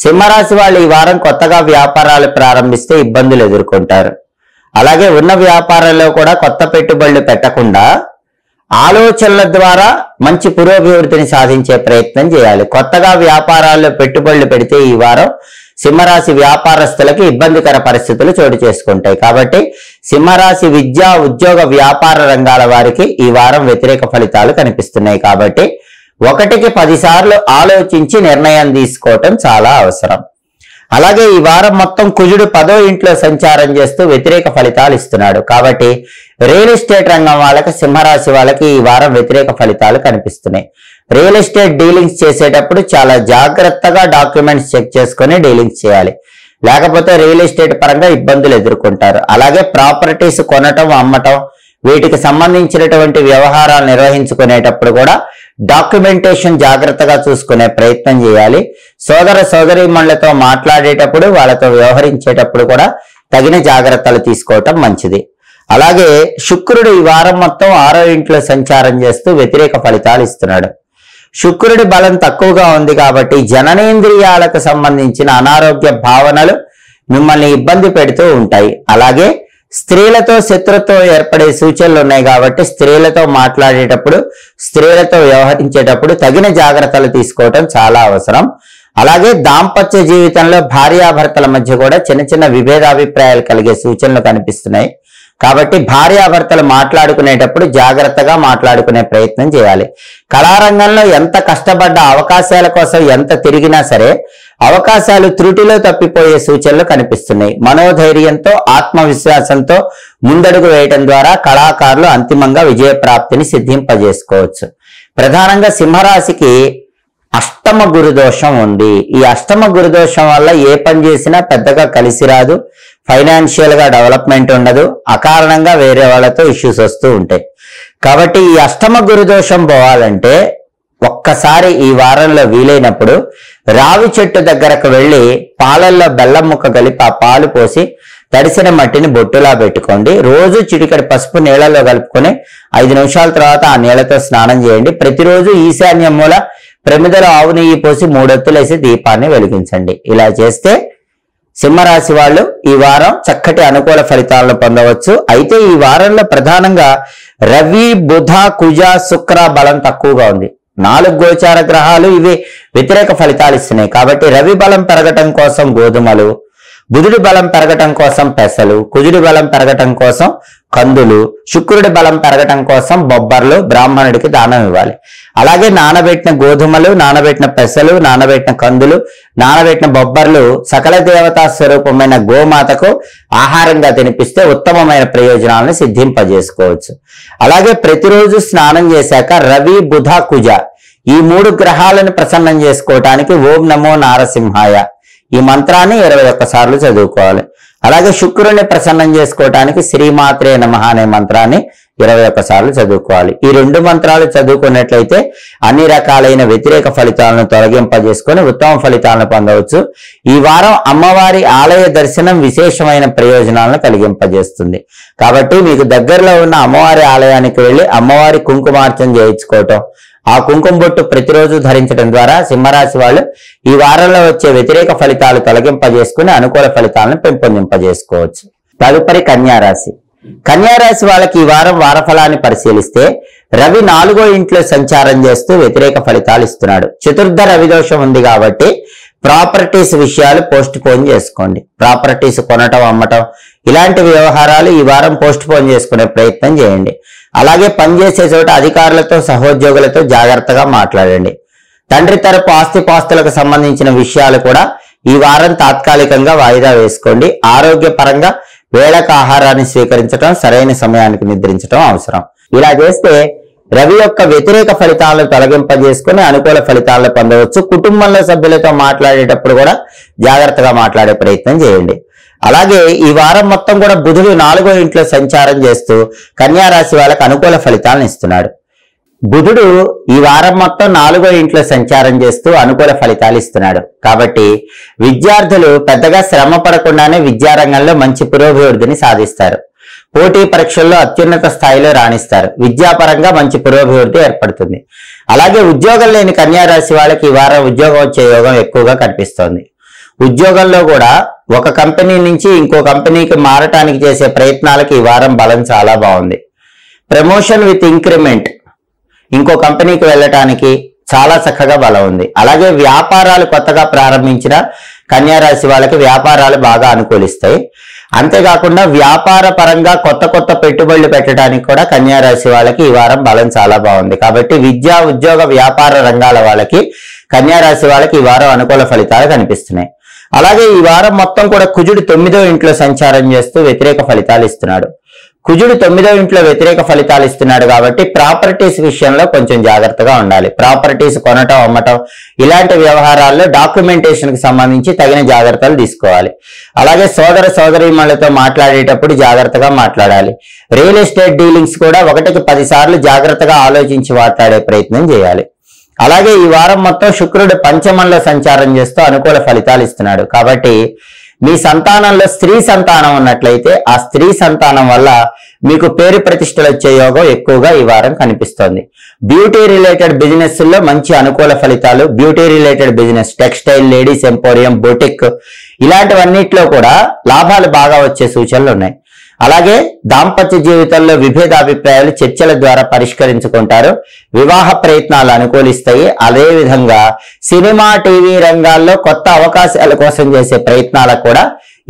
సింహరాశి వాళ్ళు ఈ వారం కొత్తగా వ్యాపారాలు ప్రారంభిస్తే ఇబ్బందులు ఎదుర్కొంటారు. అలాగే ఉన్న వ్యాపారాల్లో కూడా కొత్త పెట్టుబడులు పెట్టకుండా ఆలోచనల ద్వారా మంచి పురోభివృద్ధిని సాధించే ప్రయత్నం చేయాలి. కొత్తగా వ్యాపారాల్లో పెట్టుబడులు పెడితే ఈ వారం సింహరాశి వ్యాపారస్తులకి ఇబ్బందికర పరిస్థితులు చోటు చేసుకుంటాయి. కాబట్టి సింహరాశి విద్యా, ఉద్యోగ, వ్యాపార రంగాల వారికి ఈ వారం వ్యతిరేక ఫలితాలు కనిపిస్తున్నాయి. కాబట్టి 1కి 10 సార్లు ఆలోచించి నిర్ణయం తీసుకోవటం చాలా అవసరం. అలాగే ఈ వారం మొత్తం కుజుడు 10వ ఇంట్లో సంచారం చేస్తూ వ్యతిరేక ఫలితాలు ఇస్తున్నాడు. కాబట్టి రియల్ ఎస్టేట్ రంగం వాళ్ళకి, సింహరాశి వాళ్ళకి ఈ వారం వ్యతిరేక ఫలితాలు కనిపిస్తున్నాయి. రియల్ ఎస్టేట్ డీలింగ్స్ చేసేటప్పుడు చాలా జాగ్రత్తగా డాక్యుమెంట్స్ చెక్ చేసుకొని డీలింగ్స్ చేయాలి. లేకపోతే రియల్ ఎస్టేట్ పరంగా ఇబ్బందులు ఎదుర్కొంటారు. అలాగే ప్రాపర్టీస్ కొనటం అమ్మటం వీటికి సంబంధించినటువంటి వ్యవహారాలు నిర్వహించుకునేటప్పుడు కూడా డాక్యుమెంటేషన్ జాగ్రత్తగా చూసుకునే ప్రయత్నం చేయాలి. సోదర సోదరీమణులతో మాట్లాడేటప్పుడు వాళ్ళతో వ్యవహరించేటప్పుడు కూడా తగిన జాగ్రత్తలు తీసుకోవటం మంచిది. అలాగే శుక్రుడు ఈ వారం మొత్తం 6వ ఇంట్లో సంచారం చేస్తూ వ్యతిరేక ఫలితాలు ఇస్తున్నాడు. శుక్రుడి బలం తక్కువగా ఉంది కాబట్టి జననేంద్రియాలకు సంబంధించిన అనారోగ్య భావనలు మిమ్మల్ని ఇబ్బంది పెడుతూ ఉంటాయి. అలాగే స్త్రీలతో శత్రుత్వం ఏర్పడే సూచనలు ఉన్నాయి కాబట్టి స్త్రీలతో మాట్లాడేటప్పుడు స్త్రీలతో వ్యవహరించేటప్పుడు తగిన జాగ్రత్తలు తీసుకోవటం చాలా అవసరం. అలాగే దాంపత్య జీవితంలో భార్యాభర్తల మధ్య కూడా చిన్న చిన్న విభేదాభిప్రాయాలు కలిగే సూచనలు కనిపిస్తున్నాయి. కాబట్టి భార్యాభర్తలు మాట్లాడుకునేటప్పుడు జాగ్రత్తగా మాట్లాడుకునే ప్రయత్నం చేయాలి. కళారంగంలో ఎంత కష్టపడ్డ అవకాశాల కోసం ఎంత తిరిగినా సరే అవకాశాలు త్రుటిలో తప్పిపోయే సూచనలు కనిపిస్తున్నాయి. మనోధైర్యంతో ఆత్మవిశ్వాసంతో ముందడుగు వేయటం ద్వారా కళాకారులు అంతిమంగా విజయప్రాప్తిని సిద్ధింపజేసుకోవచ్చు. ప్రధానంగా సింహరాశికి అష్టమ గురుదోషం ఉంది. ఈ అష్టమ గురుదోషం వల్ల ఏ పని చేసినా పెద్దగా కలిసి రాదు, ఫైనాన్షియల్ గా డెవలప్మెంట్ ఉండదు, అకారణంగా వేరే వాళ్ళతో ఇష్యూస్ వస్తూ ఉంటాయి. కాబట్టి ఈ అష్టమ గురుదోషం పోవాలంటే ఒక్కసారి ఈ వారంలో వీలైనప్పుడు రావి చెట్టు దగ్గరకు వెళ్లి పాలల్లో బెల్లం ముక్క కలిపి ఆ పాలు పోసి తడిసిన మట్టిని బొట్టులా పెట్టుకోండి. రోజు చిటికెడు పసుపు నీళ్లలో కలుపుకొని 5 నిమిషాల తర్వాత ఆ నీళ్లతో స్నానం చేయండి. ప్రతిరోజు ఈశాన్య మూల ప్రమిదలో ఆవు నెయ్యి పోసి 3 ఒత్తులేసి దీపాన్ని వెలిగించండి. ఇలా చేస్తే సింహరాశి వాళ్ళు ఈ వారం చక్కటి అనుకూల ఫలితాలను పొందవచ్చు. అయితే ఈ వారంలో ప్రధానంగా రవి, బుధ, కుజ, శుక్ర బలం తక్కువగా ఉంది. 4 గోచార గ్రహాలు ఇవి వ్యతిరేక ఫలితాలు ఇస్తున్నాయి. కాబట్టి రవి బలం పెరగటం కోసం గోధుమలు, బుధుడి బలం పెరగటం కోసం పెసలు, కుజుడి బలం పెరగటం కోసం కందులు, శుక్రుడి బలం పెరగటం కోసం బొబ్బర్లు బ్రాహ్మణుడికి దానం ఇవ్వాలి. అలాగే నానబెట్టిన గోధుమలు, నానబెట్టిన పెసలు, నానబెట్టిన కందులు, నానబెట్టిన బొబ్బర్లు సకల దేవతా స్వరూపమైన గోమాతకు ఆహారంగా తినిపిస్తే ఉత్తమమైన ప్రయోజనాలను సిద్ధింపజేసుకోవచ్చు. అలాగే ప్రతిరోజు స్నానం చేశాక రవి, బుధ, కుజ ఈ 3 గ్రహాలను ప్రసన్నం చేసుకోవటానికి ఓం నమో నారసింహాయ ఈ మంత్రాన్ని 21 సార్లు చదువుకోవాలి. అలాగే శుక్రుడిని ప్రసన్నం చేసుకోవటానికి శ్రీమాత్రే నమః అనే మంత్రాన్ని 21 సార్లు చదువుకోవాలి. ఈ 2 మంత్రాలు చదువుకున్నట్లయితే అన్ని రకాలైన వ్యతిరేక ఫలితాలను తొలగింపజేసుకొని ఉత్తమ ఫలితాలను పొందవచ్చు. ఈ వారం అమ్మవారి ఆలయ దర్శనం విశేషమైన ప్రయోజనాలను కలిగింపజేస్తుంది. కాబట్టి మీకు దగ్గరలో ఉన్న అమ్మవారి ఆలయానికి వెళ్లి అమ్మవారి కుంకుమార్చన చేయించుకోవటం, ఆ కుంకుమ బొట్టు ప్రతిరోజు ధరించడం ద్వారా సింహరాశి వాళ్ళు ఈ వారంలో వచ్చే వ్యతిరేక ఫలితాలు తొలగింపజేసుకుని అనుకూల ఫలితాలను పెంపొందింపజేసుకోవచ్చు. తదుపరి కన్యారాశి. కన్యారాశి వాళ్ళకి ఈ వారం వారఫలాన్ని పరిశీలిస్తే రవి 4వ ఇంట్లో సంచారం చేస్తూ వ్యతిరేక ఫలితాలు ఇస్తున్నాడు. చతుర్థ రవి దోషం ఉంది కాబట్టి ప్రాపర్టీస్ విషయాలు పోస్ట్ పోన్ చేసుకోండి. ప్రాపర్టీస్ కొనటం అమ్మటం ఇలాంటి వ్యవహారాలు ఈ వారం పోస్ట్ పోన్ చేసుకునే ప్రయత్నం చేయండి. అలాగే పనిచేసే చోట అధికారులతో సహోద్యోగులతో జాగ్రత్తగా మాట్లాడండి. తండ్రి తరపు ఆస్తిపాస్తులకు సంబంధించిన విషయాలు కూడా ఈ వారం తాత్కాలికంగా వాయిదా వేసుకోండి. ఆరోగ్యపరంగా వేళకు ఆహారాన్ని స్వీకరించడం, సరైన సమయానికి నిద్రించడం అవసరం. ఇలా చేస్తే రవి యొక్క వ్యతిరేక ఫలితాలను తొలగింపజేసుకుని అనుకూల ఫలితాలను పొందవచ్చు. కుటుంబంలో సభ్యులతో మాట్లాడేటప్పుడు కూడా జాగ్రత్తగా మాట్లాడే ప్రయత్నం చేయండి. అలాగే ఈ వారం మొత్తం కూడా బుధుడు 4వ ఇంట్లో సంచారం చేస్తూ కన్యారాశి వాళ్ళకు అనుకూల ఫలితాలను ఇస్తున్నాడు. బుధుడు ఈ వారం మొత్తం 4వ ఇంట్లో సంచారం చేస్తూ అనుకూల ఫలితాలు ఇస్తున్నాడు. కాబట్టి విద్యార్థులు పెద్దగా శ్రమ పడకుండానే విద్యారంగంలో మంచి పురోభివృద్ధిని సాధిస్తారు. పోటీ పరీక్షల్లో అత్యున్నత స్థాయిలో రాణిస్తారు. విద్యాపరంగా మంచి పురోభివృద్ధి ఏర్పడుతుంది. అలాగే ఉద్యోగం లేని కన్యారాశి వాళ్ళకి ఈ వారం ఉద్యోగం వచ్చే యోగం ఎక్కువగా కనిపిస్తోంది. ఉద్యోగంలో కూడా ఒక కంపెనీ నుంచి ఇంకో కంపెనీకి మారటానికి చేసే ప్రయత్నాలకి ఈ వారం బలం చాలా బాగుంది. ప్రమోషన్ విత్ ఇంక్రిమెంట్ ఇంకో కంపెనీకి వెళ్ళటానికి చాలా చక్కగా బలం ఉంది. అలాగే వ్యాపారాలు కొత్తగా ప్రారంభించిన కన్యారాశి వాళ్ళకి వ్యాపారాలు బాగా అనుకూలిస్తాయి. అంతేకాకుండా వ్యాపార పరంగా కొత్త పెట్టుబడులు పెట్టడానికి కూడా కన్యారాశి వాళ్ళకి ఈ వారం బలం చాలా బాగుంది. కాబట్టి విద్యా, ఉద్యోగ, వ్యాపార రంగాల వాళ్ళకి కన్యారాశి వాళ్ళకి ఈ వారం అనుకూల ఫలితాలు కనిపిస్తున్నాయి. అలాగే ఈ వారం మొత్తం కూడా కుజుడు 9వ ఇంట్లో సంచారం చేస్తూ వ్యతిరేక ఫలితాలు ఇస్తున్నాడు. కుజుడు 9వ ఇంట్లో వ్యతిరేక ఫలితాలు ఇస్తున్నాడు కాబట్టి ప్రాపర్టీస్ విషయంలో కొంచెం జాగ్రత్తగా ఉండాలి. ప్రాపర్టీస్ కొనటం అమ్మటం ఇలాంటి వ్యవహారాల్లో డాక్యుమెంటేషన్ కి సంబంధించి తగిన జాగ్రత్తలు తీసుకోవాలి. అలాగే సోదర సోదరీమణులతో మాట్లాడేటప్పుడు జాగ్రత్తగా మాట్లాడాలి. రియల్ ఎస్టేట్ డీలింగ్స్ కూడా 1కి 10 సార్లు జాగ్రత్తగా ఆలోచించి మాట్లాడే ప్రయత్నం చేయాలి. అలాగే ఈ వారం మొత్తం శుక్రుడు పంచమంలో సంచారం చేస్తూ అనుకూల ఫలితాలు ఇస్తున్నాడు కాబట్టి మీ సంతానంలో స్త్రీ సంతానం ఉన్నట్లయితే ఆ స్త్రీ సంతానం వల్ల మీకు పేరు ప్రతిష్టలు వచ్చే యోగం ఎక్కువగా ఈ వారం కనిపిస్తోంది. బ్యూటీ రిలేటెడ్ బిజినెస్ లో మంచి అనుకూల ఫలితాలు, beauty related business, textile, ladies emporium, boutique ఇలాంటివన్నిట్లో కూడా లాభాలు బాగా వచ్చే సూచనలు ఉన్నాయి. అలాగే దాంపత్య జీవితంలో విభేదాభిప్రాయాలు చర్చల ద్వారా పరిష్కరించుకుంటారు. వివాహ ప్రయత్నాలు అనుకూలిస్తాయి. అదేవిధంగా సినిమా, టీవీ రంగాల్లో కొత్త అవకాశాల కోసం చేసే ప్రయత్నాలకు కూడా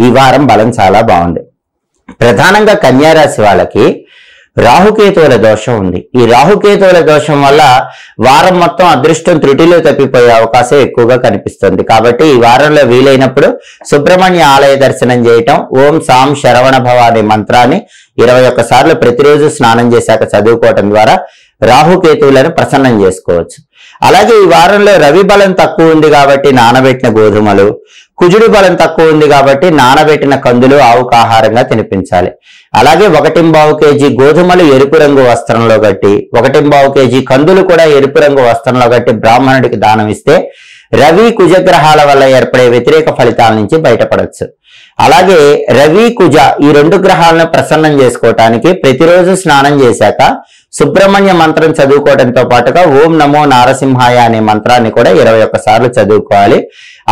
ఈ వారం బలం చాలా బాగుంది. ప్రధానంగా కన్యా రాశి వాళ్ళకి రాహుకేతువుల దోషం ఉంది. ఈ రాహుకేతువుల దోషం వల్ల వారం మొత్తం అదృష్టం త్రుటిలో తప్పిపోయే అవకాశం ఎక్కువగా కనిపిస్తుంది. కాబట్టి ఈ వారంలో వీలైనప్పుడు సుబ్రహ్మణ్య ఆలయ దర్శనం చేయటం, ఓం సాం శరవణ భవ అనే మంత్రాన్ని 21 సార్లు ప్రతిరోజు స్నానం చేశాక చదువుకోవటం ద్వారా రాహుకేతువులను ప్రసన్నం చేసుకోవచ్చు. అలాగే ఈ వారంలో రవి బలం తక్కువ ఉంది కాబట్టి నానబెట్టిన గోధుమలు, కుజుడు బలం తక్కువ ఉంది కాబట్టి నానబెట్టిన కందులు ఆవుకు ఆహారంగా తినిపించాలి. అలాగే 1.25 కేజీ గోధుమలు ఎరుపు రంగు వస్త్రంలో కట్టి 1.25 కేజీ కందులు కూడా ఎరుపు రంగు వస్త్రంలో కట్టి బ్రాహ్మణుడికి దానం ఇస్తే రవి కుజగ్రహాల వల్ల ఏర్పడే వ్యతిరేక ఫలితాల నుంచి బయటపడవచ్చు. అలాగే రవి కుజ ఈ 2 గ్రహాలను ప్రసన్నం చేసుకోవటానికి ప్రతిరోజు స్నానం చేశాక సుబ్రహ్మణ్య మంత్రం చదువుకోవడంతో పాటుగా ఓం నమో నారసింహాయ అనే మంత్రాన్ని కూడా 21 సార్లు చదువుకోవాలి.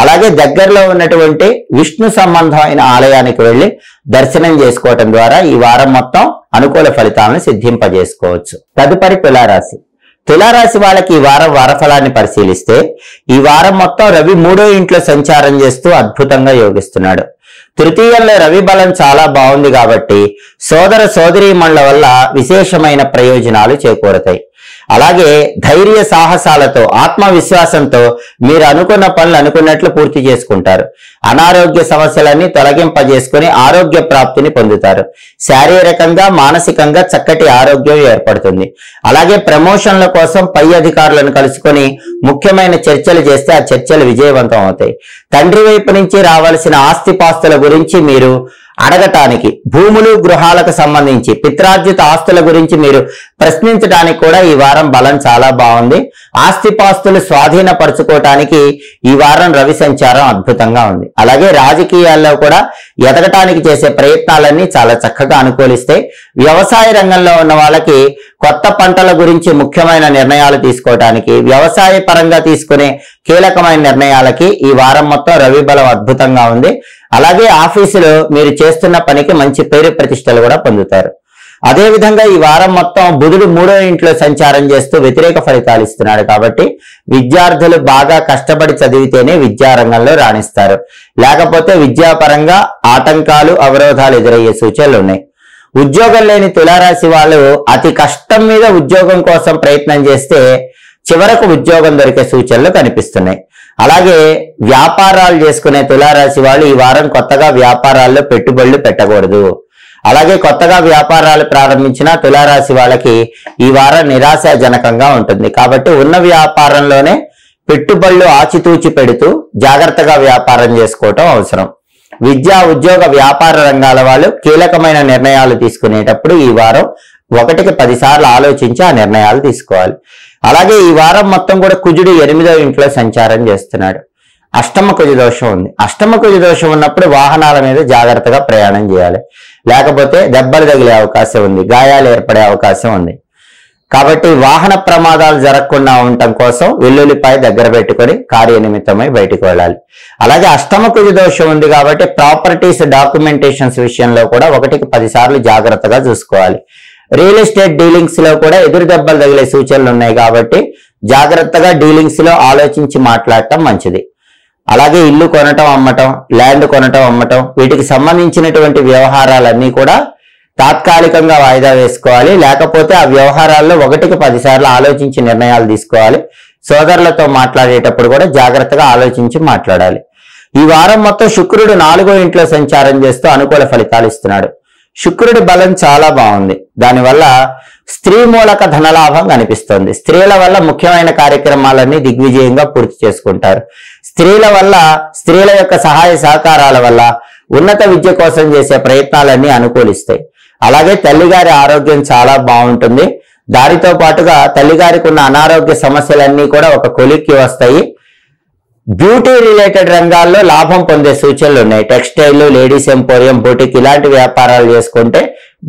అలాగే దగ్గరలో ఉన్నటువంటి విష్ణు సంబంధమైన ఆలయానికి వెళ్లి దర్శనం చేసుకోవటం ద్వారా ఈ వారం మొత్తం అనుకూల ఫలితాలను సిద్ధింపజేసుకోవచ్చు. తదుపరి తులారాశి. తులారాశి వాళ్ళకి ఈ వారం వారఫలాన్ని పరిశీలిస్తే ఈ వారం మొత్తం రవి 3వ ఇంట్లో సంచారం చేస్తూ అద్భుతంగా యోగిస్తున్నాడు. తృతీయంలో రవి బలం చాలా బాగుంది కాబట్టి సోదర సోదరీమణుల వల్ల విశేషమైన ప్రయోజనాలు చేకూరతాయి. అలాగే ధైర్య సాహసాలతో ఆత్మవిశ్వాసంతో మీరు అనుకున్న పనులు అనుకున్నట్లు పూర్తి చేసుకుంటారు. అనారోగ్య సమస్యలన్నీ తొలగింపజేసుకుని ఆరోగ్య ప్రాప్తిని పొందుతారు. శారీరకంగా మానసికంగా చక్కటి ఆరోగ్యం ఏర్పడుతుంది. అలాగే ప్రమోషన్ల కోసం పై అధికారులను కలుసుకొని ముఖ్యమైన చర్చలు చేస్తే ఆ చర్చలు విజయవంతం అవుతాయి. తండ్రి వైపు నుంచి రావాల్సిన ఆస్తిపాస్తుల గురించి మీరు అడగటానికి, భూములు గృహాలకు సంబంధించి పిత్రార్జిత ఆస్తుల గురించి మీరు ప్రశ్నించడానికి కూడా ఈ వారం బలం చాలా బాగుంది. ఆస్తిపాస్తులు స్వాధీనపరచుకోవటానికి ఈ వారం రవి సంచారం అద్భుతంగా ఉంది. అలాగే రాజకీయాల్లో కూడా ఎదగటానికి చేసే ప్రయత్నాలన్నీ చాలా చక్కగా అనుకూలిస్తాయి. వ్యవసాయ రంగంలో ఉన్న వాళ్ళకి కొత్త పంటల గురించి ముఖ్యమైన నిర్ణయాలు తీసుకోవటానికి, వ్యవసాయ పరంగా తీసుకునే కీలకమైన నిర్ణయాలకి ఈ వారం మొత్తం రవి బలం అద్భుతంగా ఉంది. అలాగే ఆఫీసులో మీరు చేస్తున్న పనికి మంచి పేరు ప్రతిష్టలు కూడా పొందుతారు. అదేవిధంగా ఈ వారం మొత్తం బుధుడు 3వ ఇంట్లో సంచారం చేస్తూ వ్యతిరేక ఫలితాలు ఇస్తున్నాడు కాబట్టి విద్యార్థులు బాగా కష్టపడి చదివితేనే విద్యారంగంలో రాణిస్తారు. లేకపోతే విద్యాపరంగా ఆటంకాలు, అవరోధాలు ఎదురయ్యే సూచనలు ఉన్నాయి. ఉద్యోగం లేని తులారాశి వాళ్ళు అతి కష్టం మీద ఉద్యోగం కోసం ప్రయత్నం చేస్తే చివరకు ఉద్యోగం దొరికే సూచనలు కనిపిస్తున్నాయి. అలాగే వ్యాపారాలు చేసుకునే తులారాశి వాళ్ళు ఈ వారం కొత్తగా వ్యాపారాల్లో పెట్టుబడులు పెట్టకూడదు. అలాగే కొత్తగా వ్యాపారాలు ప్రారంభించిన తులారాశి వాళ్ళకి ఈ వారం నిరాశాజనకంగా ఉంటుంది. కాబట్టి ఉన్న వ్యాపారంలోనే పెట్టుబడులు ఆచితూచి పెడుతూ జాగ్రత్తగా వ్యాపారం చేసుకోవటం అవసరం. విద్యా, ఉద్యోగ, వ్యాపార రంగాల వాళ్ళు కీలకమైన నిర్ణయాలు తీసుకునేటప్పుడు ఈ వారం 1కి 10 సార్లు ఆలోచించి ఆ నిర్ణయాలు తీసుకోవాలి. అలాగే ఈ వారం మొత్తం కూడా కుజుడు 8వ ఇంట్లో సంచారం చేస్తున్నాడు. అష్టమ కుజ దోషం ఉంది. అష్టమ కుజ దోషం ఉన్నప్పుడు వాహనాల మీద జాగ్రత్తగా ప్రయాణం చేయాలి. లేకపోతే దెబ్బలు తగిలే అవకాశం ఉంది, గాయాలు ఏర్పడే అవకాశం ఉంది. కాబట్టి వాహన ప్రమాదాలు జరగకుండా ఉండటం కోసం వెల్లుల్లిపాయ దగ్గర పెట్టుకొని కార్యనిమిత్తమై బయటకు వెళ్ళాలి. అలాగే అష్టమ కుజ దోషం ఉంది కాబట్టి ప్రాపర్టీస్, డాక్యుమెంటేషన్స్ విషయంలో కూడా 1కి 10 సార్లు జాగ్రత్తగా చూసుకోవాలి. రియల్ ఎస్టేట్ డీలింగ్స్ లో కూడా ఎదురు దెబ్బలు తగిలే సూచనలు ఉన్నాయి కాబట్టి జాగ్రత్తగా డీలింగ్స్ లో ఆలోచించి మాట్లాడటం మంచిది. అలాగే ఇల్లు కొనటం, అమ్మటం, ల్యాండ్ కొనటం, అమ్మటం వీటికి సంబంధించినటువంటి వ్యవహారాలన్నీ కూడా తాత్కాలికంగా వాయిదా వేసుకోవాలి. లేకపోతే ఆ వ్యవహారాల్లో 1కి 10 సార్లు ఆలోచించి నిర్ణయాలు తీసుకోవాలి. సోదరులతో మాట్లాడేటప్పుడు కూడా జాగ్రత్తగా ఆలోచించి మాట్లాడాలి. ఈ వారం మొత్తం శుక్రుడు 4వ ఇంట్లో సంచారం చేస్తూ అనుకూల ఫలితాలు ఇస్తున్నాడు. శుక్రుడి బలం చాలా బాగుంది. దానివల్ల స్త్రీ మూలక ధనలాభం కనిపిస్తుంది. స్త్రీల వల్ల ముఖ్యమైన కార్యక్రమాలన్నీ దిగ్విజయంగా పూర్తి చేసుకుంటారు. స్త్రీల యొక్క సహాయ సహకారాల వల్ల ఉన్నత విద్య కోసం చేసే ప్రయత్నాలన్నీ అనుకూలిస్తాయి. అలాగే తల్లిగారి ఆరోగ్యం చాలా బాగుంటుంది. దానితో పాటుగా తల్లిగారికి ఉన్న అనారోగ్య సమస్యలన్నీ కూడా ఒక కొలిక్కి వస్తాయి. బ్యూటీ రిలేటెడ్ రంగాల్లో లాభం పొందే సూచనలు ఉన్నాయి. టెక్స్టైల్, లేడీస్ ఎంపోరియం, బూటిక్ ఇలాంటి వ్యాపారాలు చేసుకుంటే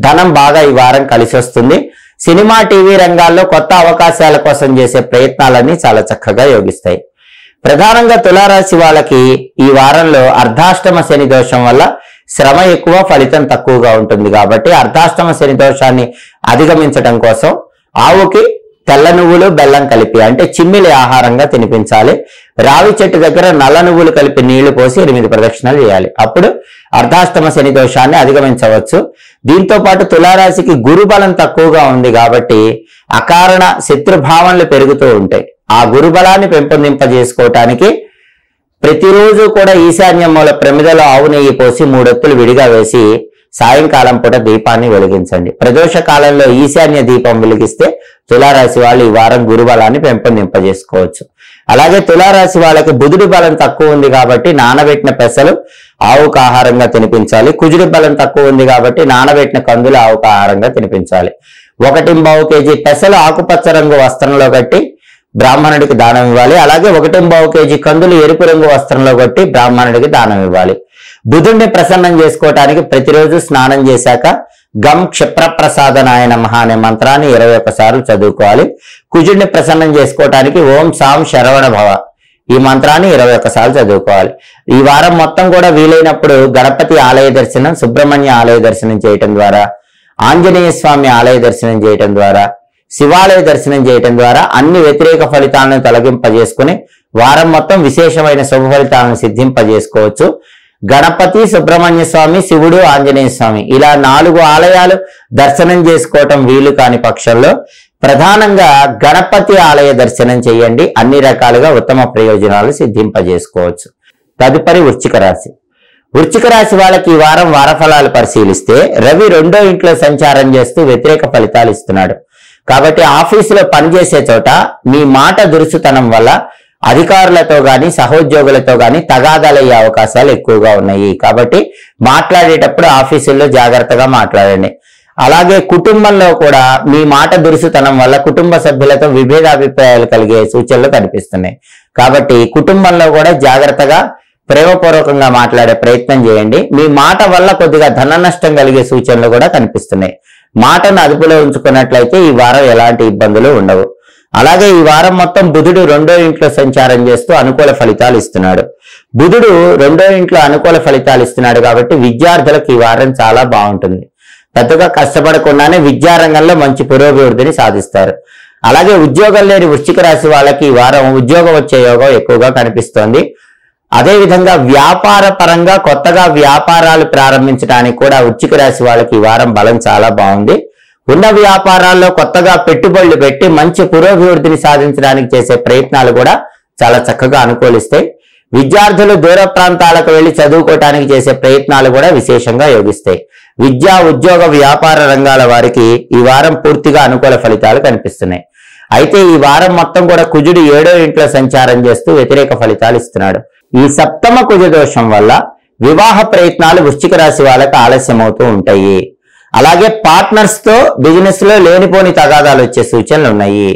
ధనం బాగా ఈ వారం కలిసి వస్తుంది. సినిమా, టీవీ రంగాల్లో కొత్త అవకాశాల కోసం చేసే ప్రయత్నాలన్నీ చాలా చక్కగా యోగిస్తాయి. ప్రధానంగా తులారాశి వాళ్ళకి ఈ వారంలో అర్ధాష్టమ శని దోషం వల్ల శ్రమ ఎక్కువ, ఫలితం తక్కువగా ఉంటుంది. కాబట్టి అర్ధాష్టమ శని దోషాన్ని అధిగమించడం కోసం ఆవుకి తెల్ల నువ్వులు బెల్లం కలిపి అంటే చిమ్మిలి ఆహారంగా తినిపించాలి. రావి చెట్టు దగ్గర నల్ల నువ్వులు కలిపి నీళ్లు పోసి 8 ప్రదక్షిణలు చేయాలి. అప్పుడు అర్ధాష్టమ శని దోషాన్ని అధిగమించవచ్చు. దీంతో పాటు తులారాశికి గురుబలం తక్కువగా ఉంది కాబట్టి అకారణ శత్రుభావనలు పెరుగుతూ ఉంటాయి. ఆ గురుబలాన్ని పెంపొందింపజేసుకోవటానికి ప్రతిరోజు కూడా ఈశాన్య మూల ప్రమిదలో ఆవు నెయ్యి పోసి 3 ఒత్తులు విడిగా వేసి సాయంకాలం పూట దీపాన్ని వెలిగించండి. ప్రదోష కాలంలో ఈశాన్య దీపం వెలిగిస్తే తులారాశి వాళ్ళు ఈ వారం గురుబలాన్ని పెంపొందింపజేసుకోవచ్చు. అలాగే తులారాశి వాళ్ళకి బుధుడి బలం తక్కువ ఉంది కాబట్టి నానబెట్టిన పెసలు ఆవుకు ఆహారంగా తినిపించాలి. కుజుడి బలం తక్కువ ఉంది కాబట్టి నానబెట్టిన కందులు ఆవుకు ఆహారంగా తినిపించాలి. 1.25 కేజీ పెసలు ఆకుపచ్చ రంగు వస్త్రంలో కట్టి బ్రాహ్మణుడికి దానం ఇవ్వాలి. అలాగే 1.25 కేజీ కందులు ఎరుపు రంగు వస్త్రంలో కట్టి బ్రాహ్మణుడికి దానం ఇవ్వాలి. బుధుడిని ప్రసన్నం చేసుకోవటానికి ప్రతిరోజు స్నానం చేశాక గం క్షిప్రప్రసాదనాయ నమః అనే మంత్రాన్ని 21 సార్లు చదువుకోవాలి. కుజుడిని ప్రసన్నం చేసుకోవటానికి ఓం సాం శరవణ భవ ఈ మంత్రాన్ని 21 సార్లు చదువుకోవాలి. ఈ వారం మొత్తం కూడా వీలైనప్పుడు గణపతి ఆలయ దర్శనం, సుబ్రహ్మణ్య ఆలయ దర్శనం చేయటం ద్వారా, ఆంజనేయ స్వామి ఆలయ దర్శనం చేయటం ద్వారా, శివాలయ దర్శనం చేయటం ద్వారా అన్ని వ్యతిరేక ఫలితాలను తొలగింపజేసుకుని వారం మొత్తం విశేషమైన శుభ ఫలితాలను సిద్ధింపజేసుకోవచ్చు. గణపతి, సుబ్రహ్మణ్య స్వామి, శివుడు, ఆంజనేయ స్వామి ఇలా 4 ఆలయాలు దర్శనం చేసుకోవటం వీలు కాని పక్షంలో ప్రధానంగా గణపతి ఆలయ దర్శనం చేయండి. అన్ని రకాలుగా ఉత్తమ ప్రయోజనాలు సిద్ధింపజేసుకోవచ్చు. తదుపరి వృశ్చిక రాశి. వృశ్చిక రాశి వాళ్ళకి ఈ వారం వారఫలాలు పరిశీలిస్తే రవి 2వ ఇంట్లో సంచారం చేస్తూ వ్యతిరేక ఫలితాలు ఇస్తున్నాడు. కాబట్టి ఆఫీసులో పనిచేసే చోట మీ మాట దురుసుతనం వల్ల అధికారులతో గాని సహోద్యోగులతో గాని తగాదాలయ్యే అవకాశాలు ఎక్కువగా ఉన్నాయి. కాబట్టి మాట్లాడేటప్పుడు ఆఫీసుల్లో జాగ్రత్తగా మాట్లాడండి. అలాగే కుటుంబంలో కూడా మీ మాట దురుసుతనం వల్ల కుటుంబ సభ్యులతో విభేదాభిప్రాయాలు కలిగే సూచనలు కనిపిస్తున్నాయి. కాబట్టి కుటుంబంలో కూడా జాగ్రత్తగా ప్రేమపూర్వకంగా మాట్లాడే ప్రయత్నం చేయండి. మీ మాట వల్ల కొద్దిగా ధన నష్టం కలిగే సూచనలు కూడా కనిపిస్తున్నాయి. మాటను అదుపులో ఉంచుకున్నట్లయితే ఈ వారం ఎలాంటి ఇబ్బందులు ఉండవు. అలాగే ఈ వారం మొత్తం బుధుడు 2వ ఇంట్లో సంచారం చేస్తూ అనుకూల ఫలితాలు ఇస్తున్నాడు. బుధుడు 2వ ఇంట్లో అనుకూల ఫలితాలు ఇస్తున్నాడు కాబట్టి విద్యార్థులకు ఈ వారం చాలా బాగుంటుంది. పెద్దగా కష్టపడకుండానే విద్యారంగంలో మంచి పురోభివృద్ధిని సాధిస్తారు. అలాగే ఉద్యోగం లేని వృశ్చిక రాశి వాళ్ళకి ఈ వారం ఉద్యోగం వచ్చే యోగం ఎక్కువగా కనిపిస్తోంది. అదేవిధంగా వ్యాపార పరంగా కొత్తగా వ్యాపారాలు ప్రారంభించడానికి కూడా వృశ్చిక రాశి వాళ్ళకి ఈ వారం బలం చాలా బాగుంది. ఉన్న వ్యాపారాల్లో కొత్తగా పెట్టుబడులు పెట్టి మంచి పురోభివృద్ధిని సాధించడానికి చేసే ప్రయత్నాలు కూడా చాలా చక్కగా అనుకూలిస్తాయి. విద్యార్థులు దూర ప్రాంతాలకు వెళ్లి చదువుకోవటానికి చేసే ప్రయత్నాలు కూడా విశేషంగా యోగిస్తాయి. విద్యా, ఉద్యోగ, వ్యాపార రంగాల వారికి ఈ వారం పూర్తిగా అనుకూల ఫలితాలు కనిపిస్తున్నాయి. అయితే ఈ వారం మొత్తం కూడా కుజుడు 7వ ఇంట్లో సంచారం చేస్తూ వ్యతిరేక ఫలితాలు ఇస్తున్నాడు. ఈ సప్తమ కుజ దోషం వల్ల వివాహ ప్రయత్నాలు వృశ్చిక రాశి వాళ్ళకి ఆలస్యం అవుతూ ఉంటాయి. అలాగే పార్ట్నర్స్ తో బిజినెస్ లో లేనిపోని తగాదాలు వచ్చే సూచనలు ఉన్నాయి.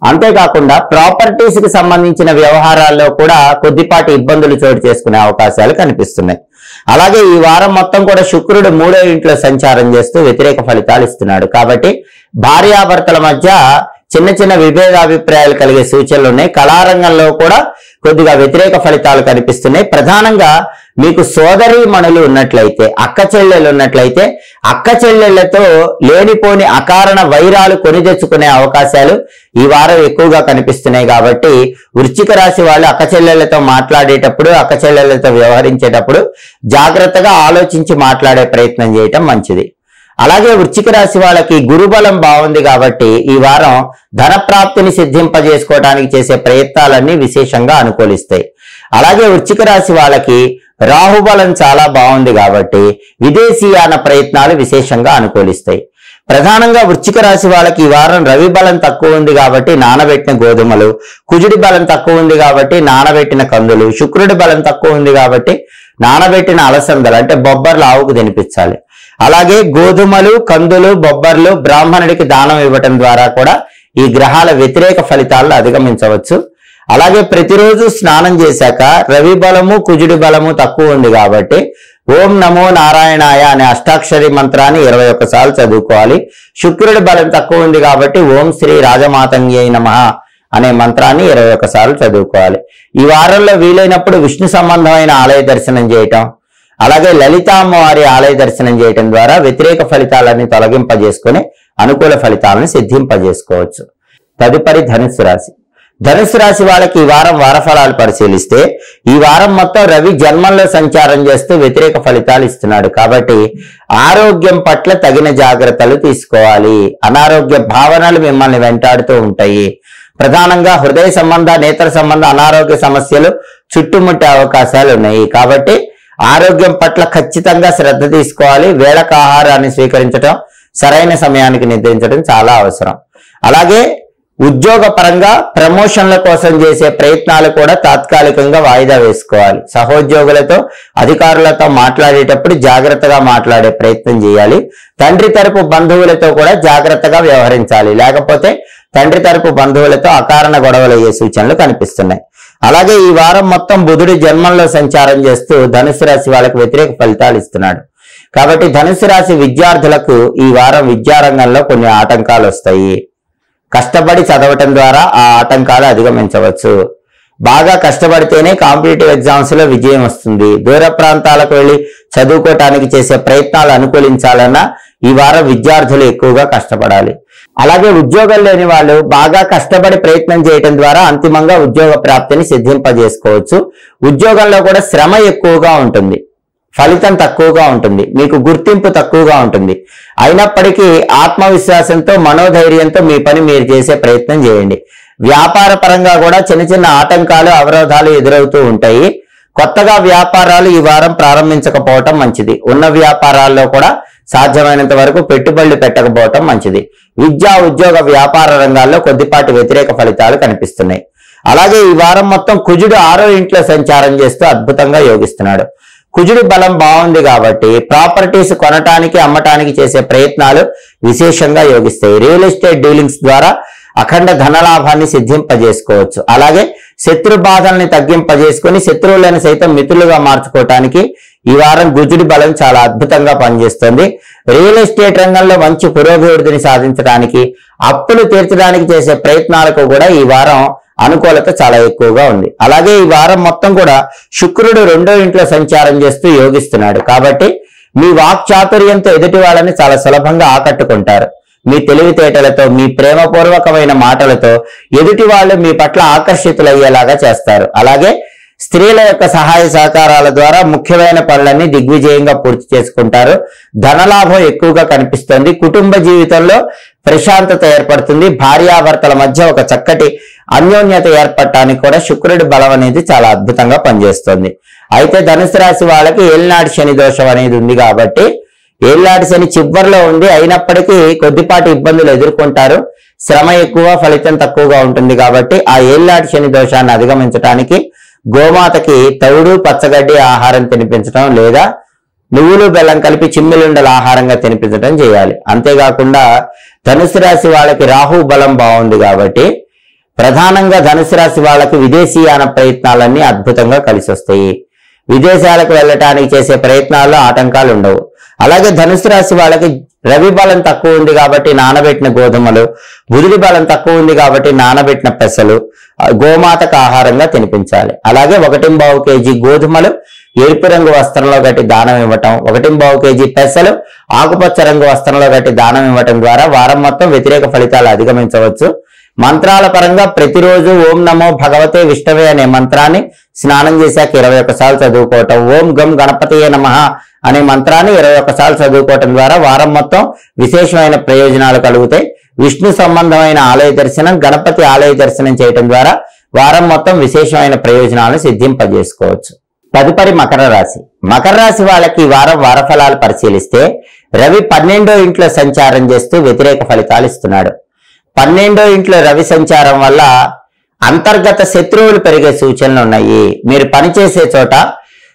అంతేకాకుండా ప్రాపర్టీస్ కి సంబంధించిన వ్యవహారాల్లో కూడా కొద్దిపాటి ఇబ్బందులు చోటు చేసుకునే అవకాశాలు కనిపిస్తున్నాయి. అలాగే ఈ వారం మొత్తం కూడా శుక్రుడు 3వ ఇంట్లో సంచారం చేస్తూ వ్యతిరేక ఫలితాలు ఇస్తున్నాడు. కాబట్టి భార్యాభర్తల మధ్య చిన్న చిన్న విభేదాభిప్రాయాలు కలిగే సూచనలు ఉన్నాయి. కళారంగంలో కూడా కొద్దిగా వ్యతిరేక ఫలితాలు కనిపిస్తున్నాయి. ప్రధానంగా మీకు సోదరీమణులు ఉన్నట్లయితే, అక్క చెల్లెలు ఉన్నట్లయితే అక్క చెల్లెళ్లతో లేనిపోని అకారణ వైరాలు కొని తెచ్చుకునే అవకాశాలు ఈ వారం ఎక్కువగా కనిపిస్తున్నాయి. కాబట్టి వృశ్చిక రాశి వాళ్ళు అక్క చెల్లెళ్లతో మాట్లాడేటప్పుడు, అక్క చెల్లెళ్లతో వ్యవహరించేటప్పుడు జాగ్రత్తగా ఆలోచించి మాట్లాడే ప్రయత్నం చేయటం మంచిది. అలాగే వృశ్చిక రాశి వాళ్ళకి గురుబలం బాగుంది కాబట్టి ఈ వారం ధన ప్రాప్తిని సిద్ధింపజేసుకోవడానికి చేసే ప్రయత్నాలన్నీ విశేషంగా అనుకూలిస్తాయి. అలాగే వృశ్చిక రాశి వాళ్ళకి రాహుబలం చాలా బాగుంది కాబట్టి విదేశీయాన ప్రయత్నాలు విశేషంగా అనుకూలిస్తాయి. ప్రధానంగా వృశ్చిక రాశి వాళ్ళకి ఈ వారం రవి బలం తక్కువ ఉంది కాబట్టి నానబెట్టిన గోధుమలు, కుజుడి బలం తక్కువ ఉంది కాబట్టి నానబెట్టిన కందులు, శుక్రుడి బలం తక్కువ ఉంది కాబట్టి నానబెట్టిన అలసందలు అంటే బొబ్బర్లు ఆవుకు తినిపించాలి. అలాగే గోధుమలు, కందులు, బొబ్బర్లు బ్రాహ్మణుడికి దానం ఇవ్వటం ద్వారా కూడా ఈ గ్రహాల వ్యతిరేక ఫలితాలను అధిగమించవచ్చు. అలాగే ప్రతిరోజు స్నానం చేశాక రవి బలము, కుజుడి బలము తక్కువ ఉంది కాబట్టి ఓం నమో నారాయణాయ అనే అష్టాక్షరి మంత్రాన్ని 21 సార్లు చదువుకోవాలి. శుక్రుడి బలం తక్కువ ఉంది కాబట్టి ఓం శ్రీ రాజమాతంగ్యై నమః అనే మంత్రాన్ని 21 సార్లు చదువుకోవాలి. ఈ వారంలో వీలైనప్పుడు విష్ణు సంబంధమైన ఆలయ దర్శనం చేయటం, అలాగే లలితా అమ్మవారి ఆలయ దర్శనం చేయటం ద్వారా వ్యతిరేక ఫలితాలన్నీ తొలగింపజేసుకుని అనుకూల ఫలితాలను సిద్ధింపజేసుకోవచ్చు. తదుపరి ధనుస్సు రాశి. ధనుస్సు రాశి వాళ్ళకి ఈ వారం వారఫలాలు పరిశీలిస్తే ఈ వారం మొత్తం రవి జన్మంలో సంచారం చేస్తూ వ్యతిరేక ఫలితాలు ఇస్తున్నాడు కాబట్టి ఆరోగ్యం పట్ల తగిన జాగ్రత్తలు తీసుకోవాలి. అనారోగ్య భావనలు మిమ్మల్ని వెంటాడుతూ ఉంటాయి. ప్రధానంగా హృదయ సంబంధ, నేత్ర సంబంధ అనారోగ్య సమస్యలు చుట్టుముట్టే అవకాశాలు ఉన్నాయి కాబట్టి ఆరోగ్యం పట్ల ఖచ్చితంగా శ్రద్ధ తీసుకోవాలి. వేళకు ఆహారాన్ని స్వీకరించడం, సరైన సమయానికి నిద్రించడం చాలా అవసరం. అలాగే ఉద్యోగ పరంగా ప్రమోషన్ల కోసం చేసే ప్రయత్నాలు కూడా తాత్కాలికంగా వాయిదా వేసుకోవాలి. సహోద్యోగులతో, అధికారులతో మాట్లాడేటప్పుడు జాగ్రత్తగా మాట్లాడే ప్రయత్నం చేయాలి. తండ్రి తరపు బంధువులతో కూడా జాగ్రత్తగా వ్యవహరించాలి, లేకపోతే తండ్రి తరపు బంధువులతో అకారణ గొడవలు అయ్యే సూచనలు కనిపిస్తున్నాయి. అలాగే ఈ వారం మొత్తం బుధుడి జన్మంలో సంచారం చేస్తూ ధనుసు రాశి వాళ్ళకి వ్యతిరేక ఫలితాలు ఇస్తున్నాడు కాబట్టి ధనుసు రాశి విద్యార్థులకు ఈ వారం విద్యారంగంలో కొన్ని ఆటంకాలు వస్తాయి. కష్టపడి చదవటం ద్వారా ఆ ఆటంకాలు అధిగమించవచ్చు. బాగా కష్టపడితేనే కాంపిటేటివ్ ఎగ్జామ్స్ లో విజయం వస్తుంది. దూర ప్రాంతాలకు వెళ్లి చదువుకోవటానికి చేసే ప్రయత్నాలు అనుకూలించాలన్నా ఈ వారం విద్యార్థులు ఎక్కువగా కష్టపడాలి. అలాగే ఉద్యోగం లేని వాళ్ళు బాగా కష్టపడి ప్రయత్నం చేయటం ద్వారా అంతిమంగా ఉద్యోగ ప్రాప్తిని సిద్ధింపజేసుకోవచ్చు. ఉద్యోగంలో కూడా శ్రమ ఎక్కువగా ఉంటుంది, ఫలితం తక్కువగా ఉంటుంది, మీకు గుర్తింపు తక్కువగా ఉంటుంది. అయినప్పటికీ ఆత్మవిశ్వాసంతో, మనోధైర్యంతో మీ పని మీరు చేసే ప్రయత్నం చేయండి. వ్యాపార పరంగా కూడా చిన్న చిన్న ఆటంకాలు, అవరోధాలు ఎదురవుతూ ఉంటాయి. కొత్తగా వ్యాపారాలు ఈ వారం ప్రారంభించకపోవటం మంచిది. ఉన్న వ్యాపారాల్లో కూడా సాధ్యమైనంత వరకు పెట్టుబడులు పెట్టకపోవటం మంచిది. విద్యా, ఉద్యోగ, వ్యాపార రంగాల్లో కొద్దిపాటి వ్యతిరేక ఫలితాలు కనిపిస్తున్నాయి. అలాగే ఈ వారం మొత్తం కుజుడు 6వ ఇంట్లో సంచారం చేస్తూ అద్భుతంగా యోగిస్తున్నాడు. కుజుడి బలం బాగుంది కాబట్టి ప్రాపర్టీస్ కొనటానికి, అమ్మటానికి చేసే ప్రయత్నాలు విశేషంగా యోగిస్తాయి. రియల్ ఎస్టేట్ డీలింగ్స్ ద్వారా అఖండ ధనలాభాన్ని సిద్ధింపజేసుకోవచ్చు. అలాగే శత్రు బాధల్ని తగ్గింపజేసుకుని శత్రువులను సైతం మిత్రులుగా మార్చుకోవటానికి ఈ వారం కుజుడి బలం చాలా అద్భుతంగా పనిచేస్తుంది. రియల్ ఎస్టేట్ రంగంలో మంచి పురోభివృద్ధిని సాధించడానికి, అప్పులు తీర్చడానికి చేసే ప్రయత్నాలకు కూడా ఈ వారం అనుకూలత చాలా ఎక్కువగా ఉంది. అలాగే ఈ వారం మొత్తం కూడా శుక్రుడు 2వ ఇంట్లో సంచారం చేస్తూ యోగిస్తున్నాడు కాబట్టి మీ వాక్చాతుర్యంతో ఎదుటి వాళ్ళని చాలా సులభంగా ఆకట్టుకుంటారు. మీ తెలివితేటలతో, మీ ప్రేమపూర్వకమైన మాటలతో ఎదుటి వాళ్ళు మీ పట్ల ఆకర్షితులయ్యేలాగా చేస్తారు. అలాగే స్త్రీల యొక్క సహాయ సహకారాల ద్వారా ముఖ్యమైన పనులన్నీ దిగ్విజయంగా పూర్తి చేసుకుంటారు. ధనలాభం ఎక్కువగా కనిపిస్తుంది. కుటుంబ జీవితంలో ప్రశాంతత ఏర్పడుతుంది. భార్యాభర్తల మధ్య ఒక చక్కటి అన్యోన్యత ఏర్పడటానికి కూడా శుక్రుడి బలం అనేది చాలా అద్భుతంగా పనిచేస్తుంది. అయితే ధనుసు రాశి వాళ్ళకి ఏలినాటి శని దోషం అనేది ఉంది కాబట్టి ఏలినాటి శని చివరిలో ఉంది. అయినప్పటికీ కొద్దిపాటి ఇబ్బందులు ఎదుర్కొంటారు. శ్రమ ఎక్కువ, ఫలితం తక్కువగా ఉంటుంది కాబట్టి ఆ ఏలినాటి శని దోషాన్ని అధిగమించడానికి గోమాతకి తౌడు, పచ్చగడ్డి ఆహారం తినిపించడం లేదా నువ్వులు, బెల్లం కలిపి చిమ్మిలుండల ఆహారంగా తినిపించడం చేయాలి. అంతేకాకుండా ధనుసు రాశి వాళ్ళకి రాహు బలం బాగుంది కాబట్టి ప్రధానంగా ధనుసు రాశి వాళ్ళకి విదేశీయాన ప్రయత్నాలన్నీ అద్భుతంగా కలిసి వస్తాయి. విదేశాలకు వెళ్ళటానికి చేసే ప్రయత్నాల్లో ఆటంకాలు ఉండవు. అలాగే ధనుసు రాశి వాళ్ళకి రవి బలం తక్కువ ఉంది కాబట్టి నానబెట్టిన గోధుమలు, బుధుడి బలం తక్కువ ఉంది కాబట్టి నానబెట్టిన పెసలు గోమాతకు ఆహారంగా తినిపించాలి. అలాగే 1.25 కేజీ గోధుమలు ఎరుపు రంగు వస్త్రంలో కట్టి దానం ఇవ్వటం, 1.25 కేజీ పెసలు ఆకుపచ్చ రంగు వస్త్రంలో కట్టి దానం ఇవ్వటం ద్వారా వారం మొత్తం వ్యతిరేక ఫలితాలు అధిగమించవచ్చు. మంత్రాల పరంగా ప్రతిరోజు ఓం నమో భగవతే విష్ణవే అనే మంత్రాన్ని స్నానం చేశాక 21 సార్లు చదువుకోవటం, ఓం గం గణపతియే నమః అనే మంత్రాన్ని 21 సార్లు చదువుకోవటం ద్వారా వారం మొత్తం విశేషమైన ప్రయోజనాలు కలుగుతాయి. విష్ణు సంబంధమైన ఆలయ దర్శనం, గణపతి ఆలయ దర్శనం చేయటం ద్వారా వారం మొత్తం విశేషమైన ప్రయోజనాలను సిద్ధింపజేసుకోవచ్చు. తదుపరి మకర రాశి. మకర రాశి వాళ్ళకి ఈ వారం వారఫలాలు పరిశీలిస్తే రవి 12వ ఇంట్లో సంచారం చేస్తూ వ్యతిరేక ఫలితాలు ఇస్తున్నాడు. 12వ ఇంట్లో రవి సంచారం వల్ల అంతర్గత శత్రువులు పెరిగే సూచనలు ఉన్నాయి. మీరు పనిచేసే చోట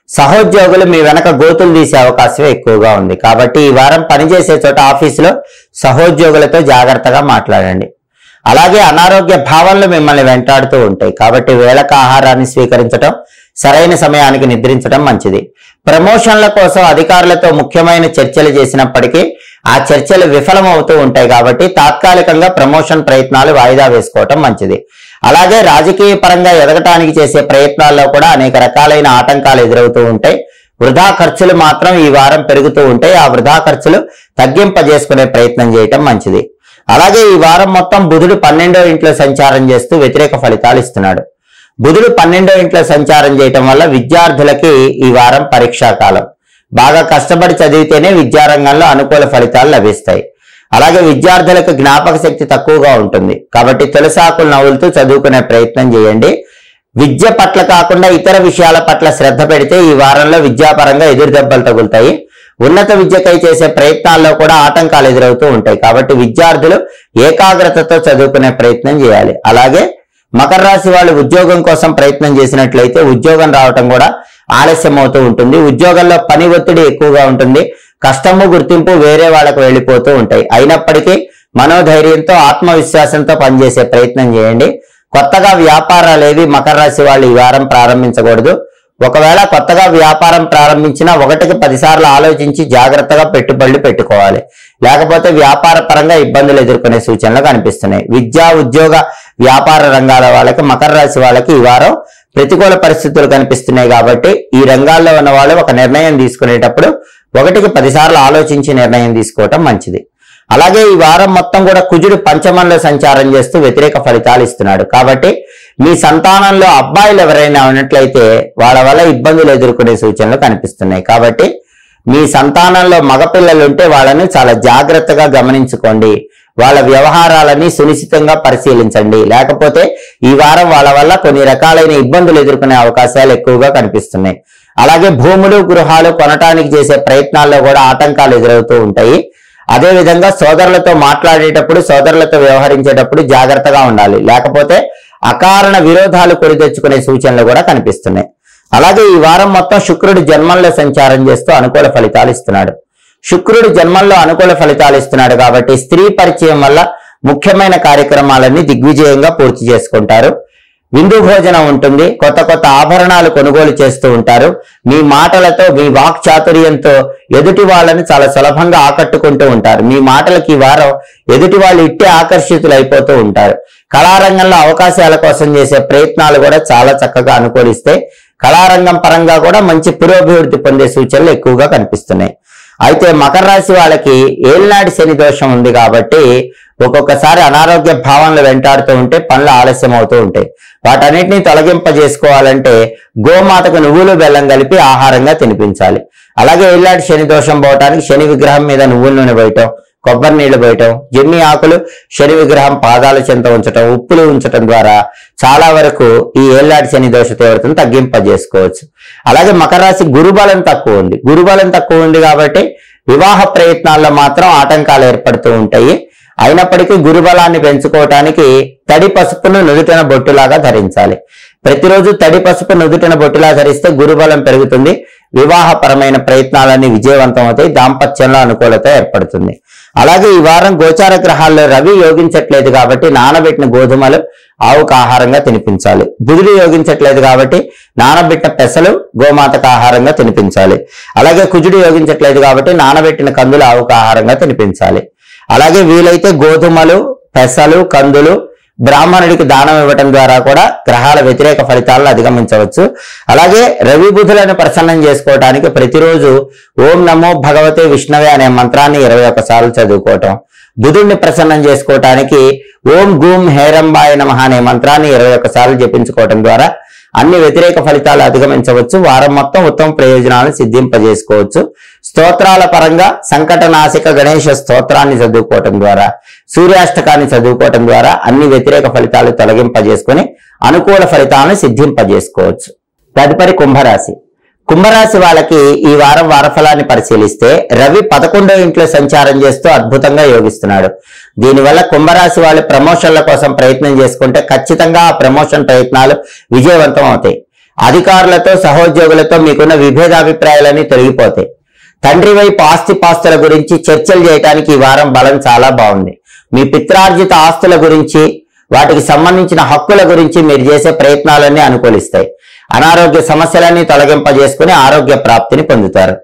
సహోద్యోగులు మీ వెనక గోతులు తీసే అవకాశం ఎక్కువగా ఉంది. కాబట్టి ఈ వారం పనిచేసే చోట ఆఫీసులో సహోద్యోగులతో జాగ్రత్తగా మాట్లాడండి. అలాగే అనారోగ్య భావనలు మిమ్మల్ని వెంటాడుతూ ఉంటాయి. కాబట్టి వేళకు ఆహారాన్ని స్వీకరించడం, సరైన సమయానికి నిద్రించడం మంచిది. ప్రమోషన్ల కోసం అధికారులతో ముఖ్యమైన చర్చలు చేసినప్పటికీ ఆ చర్చలు విఫలమవుతూ ఉంటాయి. కాబట్టి తాత్కాలికంగా ప్రమోషన్ ప్రయత్నాలు వాయిదా వేసుకోవటం మంచిది. అలాగే రాజకీయ పరంగా ఎదగటానికి చేసే ప్రయత్నాల్లో కూడా అనేక రకాలైన ఆటంకాలు ఎదురవుతూ ఉంటాయి. వృధా ఖర్చులు మాత్రం ఈ వారం పెరుగుతూ ఉంటాయి. ఆ వృధా ఖర్చులు తగ్గింపజేసుకునే ప్రయత్నం చేయటం మంచిది. అలాగే ఈ వారం మొత్తం బుధుడు 12వ ఇంట్లో సంచారం చేస్తూ వ్యతిరేక ఫలితాలు ఇస్తున్నాడు. బుధుడు 12వ ఇంట్లో సంచారం చేయటం వల్ల విద్యార్థులకి ఈ వారం పరీక్షా కాలం. బాగా కష్టపడి చదివితేనే విద్యారంగంలో అనుకూల ఫలితాలు లభిస్తాయి. అలాగే విద్యార్థులకు జ్ఞాపక శక్తి తక్కువగా ఉంటుంది. కాబట్టి తులసాకులు నవ్వులుతూ చదువుకునే ప్రయత్నం చేయండి. విద్య పట్ల కాకుండా ఇతర విషయాల పట్ల శ్రద్ధ పెడితే ఈ వారంలో విద్యాపరంగా ఎదురు దెబ్బలు తగులుతాయి. ఉన్నత విద్యకై చేసే ప్రయత్నాల్లో కూడా ఆటంకాలు ఎదురవుతూ ఉంటాయి. కాబట్టి విద్యార్థులు ఏకాగ్రతతో చదువుకునే ప్రయత్నం చేయాలి. అలాగే మకర రాశి వాళ్ళు ఉద్యోగం కోసం ప్రయత్నం చేసినట్లయితే ఉద్యోగం రావటం కూడా ఆలస్యం అవుతూ ఉంటుంది. ఉద్యోగంలో పని ఒత్తిడి ఎక్కువగా ఉంటుంది. కష్టము గుర్తింపు వేరే వాళ్ళకు వెళ్ళిపోతూ ఉంటాయి. అయినప్పటికీ మనోధైర్యంతో ఆత్మవిశ్వాసంతో పనిచేసే ప్రయత్నం చేయండి. కొత్తగా వ్యాపారాలేవి మకర రాశి వాళ్ళు ఈ వారం ప్రారంభించకూడదు. ఒకవేళ కొత్తగా వ్యాపారం ప్రారంభించినా 1కి 10 సార్లు ఆలోచించి జాగ్రత్తగా పెట్టుబడులు పెట్టుకోవాలి. లేకపోతే వ్యాపార పరంగా ఇబ్బందులు ఎదుర్కొనే సూచనలు కనిపిస్తున్నాయి. విద్యా ఉద్యోగ వ్యాపార రంగాల వాళ్ళకి మకర రాశి వాళ్ళకి ఈ వారం ప్రతికూల పరిస్థితులు కనిపిస్తున్నాయి. కాబట్టి ఈ రంగాల్లో ఉన్న వాళ్ళు ఒక నిర్ణయం తీసుకునేటప్పుడు 1కి 10 సార్లు ఆలోచించి నిర్ణయం తీసుకోవటం మంచిది. అలాగే ఈ వారం మొత్తం కూడా కుజుడు పంచమంలో సంచారం చేస్తూ వ్యతిరేక ఫలితాలు ఇస్తున్నాడు. కాబట్టి మీ సంతానంలో అబ్బాయిలు ఎవరైనా ఉన్నట్లయితే వాళ్ళ వల్ల ఇబ్బందులు ఎదుర్కొనే సూచనలు కనిపిస్తున్నాయి. కాబట్టి మీ సంతానంలో మగపిల్లలు ఉంటే వాళ్ళని చాలా జాగ్రత్తగా గమనించుకోండి. వాళ్ళ వ్యవహారాలని సునిశ్చితంగా పరిశీలించండి. లేకపోతే ఈ వారం వాళ్ళ వల్ల కొన్ని రకాలైన ఇబ్బందులు ఎదుర్కొనే అవకాశాలు ఎక్కువగా కనిపిస్తున్నాయి. అలాగే భూములు గృహాలు కొనటానికి చేసే ప్రయత్నాల్లో కూడా ఆటంకాలు ఎదురవుతూ ఉంటాయి. అదేవిధంగా సోదరులతో మాట్లాడేటప్పుడు, సోదరులతో వ్యవహరించేటప్పుడు జాగ్రత్తగా ఉండాలి. లేకపోతే అకారణ విరోధాలు కొని తెచ్చుకునే సూచనలు కూడా కనిపిస్తున్నాయి. అలాగే ఈ వారం మొత్తం శుక్రుడు జన్మంలో సంచారం చేస్తూ అనుకూల ఫలితాలు ఇస్తున్నాడు. శుక్రుడు జన్మంలో అనుకూల ఫలితాలు ఇస్తున్నాడు కాబట్టి స్త్రీ పరిచయం వల్ల ముఖ్యమైన కార్యక్రమాలన్నీ దిగ్విజయంగా పూర్తి చేసుకుంటారు. విందు భోజనం ఉంటుంది. కొత్త కొత్త ఆభరణాలు కొనుగోలు చేస్తూ ఉంటారు. మీ మాటలతో, మీ వాక్ చాతుర్యంతో ఎదుటి వాళ్ళని చాలా సులభంగా ఆకట్టుకుంటూ ఉంటారు. మీ మాటలకి ఈ వారం ఎదుటి వాళ్ళు ఇట్టే ఆకర్షితులు అయిపోతూ ఉంటారు. కళారంగంలో అవకాశాల కోసం చేసే ప్రయత్నాలు కూడా చాలా చక్కగా అనుకూలిస్తే కళారంగం పరంగా కూడా మంచి పురోభివృద్ధి పొందే సూచనలు ఎక్కువగా కనిపిస్తున్నాయి. అయితే మకర రాశి వాళ్ళకి ఏలినాటి శని దోషం ఉంది కాబట్టి ఒక్కొక్కసారి అనారోగ్య భావనలు వెంటాడుతూ ఉంటే పనులు ఆలస్యం అవుతూ ఉంటాయి. వాటన్నిటినీ తొలగింపజేసుకోవాలంటే గోమాతకు నువ్వులు బెల్లం కలిపి ఆహారంగా తినిపించాలి. అలాగే ఏలినాటి శని దోషం పోవటానికి శని విగ్రహం మీద నువ్వుల నూనె పోయటం, కొబ్బరి నీళ్లు పోయటం, జమ్మి ఆకులు శని విగ్రహం పాదాల చెంత ఉంచటం, ఉప్పులు ఉంచటం ద్వారా చాలా వరకు ఈ ఏలినాటి శని దోష తీవ్రతను తగ్గింపజేసుకోవచ్చు. అలాగే మకర రాశి గురుబలం తక్కువ ఉంది. గురుబలం తక్కువ ఉంది కాబట్టి వివాహ ప్రయత్నాల్లో మాత్రం ఆటంకాలు ఏర్పడుతూ ఉంటాయి. అయినప్పటికీ గురుబలాన్ని పెంచుకోవటానికి తడి పసుపును నుదుటిన బొట్టులాగా ధరించాలి. ప్రతిరోజు తడి పసుపు నుదుటిన బొట్టులా ధరిస్తే గురుబలం పెరుగుతుంది. వివాహపరమైన ప్రయత్నాలన్నీ విజయవంతం అవుతాయి. దాంపత్యంలో అనుకూలత ఏర్పడుతుంది. అలాగే ఈ వారం గోచార గ్రహాల్లో రవి యోగించట్లేదు కాబట్టి నానబెట్టిన గోధుమలు ఆవుకు ఆహారంగా తినిపించాలి. బుధుడు యోగించట్లేదు కాబట్టి నానబెట్టిన పెసలు గోమాతకు ఆహారంగా తినిపించాలి. అలాగే కుజుడు యోగించట్లేదు కాబట్టి నానబెట్టిన కందులు ఆవుకు ఆహారంగా తినిపించాలి. అలాగే వీలైతే గోధుమలు, పెసలు, కందులు బ్రాహ్మణుడికి దానం ఇవ్వటం ద్వారా కూడా గ్రహాల వ్యతిరేక ఫలితాలను అధిగమించవచ్చు. అలాగే రవి బుధులను ప్రసన్నం చేసుకోవడానికి ప్రతిరోజు ఓం నమో భగవతే విష్ణవే అనే మంత్రాన్ని 21 సార్లు చదువుకోవటం, బుధుడిని ప్రసన్నం చేసుకోవటానికి ఓం గూం హేరంబాయ నమః అనే మంత్రాన్ని 21 సార్లు జపించుకోవటం ద్వారా అన్ని వ్యతిరేక ఫలితాలు అధిగమించవచ్చు. వారం మొత్తం ఉత్తమ ప్రయోజనాలను సిద్ధింపజేసుకోవచ్చు. స్తోత్రాల పరంగా సంకటనాశక గణేశ స్తోత్రాన్ని చదువుకోవటం ద్వారా, సూర్యాష్టకాన్ని చదువుకోవటం ద్వారా అన్ని వ్యతిరేక ఫలితాలు తొలగింపజేసుకుని అనుకూల ఫలితాలను సిద్ధింపజేసుకోవచ్చు. తదుపరి కుంభరాశి. కుంభరాశి వాళ్ళకి ఈ వారం వారఫలాన్ని పరిశీలిస్తే రవి 11వ ఇంట్లో సంచారం చేస్తూ అద్భుతంగా యోగిస్తున్నాడు. దీనివల్ల కుంభరాశి వాళ్ళు ప్రమోషన్ల కోసం ప్రయత్నం చేసుకుంటే ఖచ్చితంగా ఆ ప్రమోషన్ ప్రయత్నాలు విజయవంతం అవుతాయి. అధికారులతో సహోద్యోగులతో మీకున్న విభేదాభిప్రాయాలన్నీ తొలగిపోతాయి. తండ్రి వైపు ఆస్తిపాస్తుల గురించి చర్చలు చేయడానికి ఈ వారం బలం చాలా బాగుంది. మీ పిత్రార్జిత ఆస్తుల గురించి వాటికి సంబంధించిన హక్కుల గురించి మీరు చేసే ప్రయత్నాలన్నీ అనుకూలిస్తాయి. అనారోగ్య సమస్యలన్నీ తొలగింపజేసుకుని ఆరోగ్య ప్రాప్తిని పొందుతారు.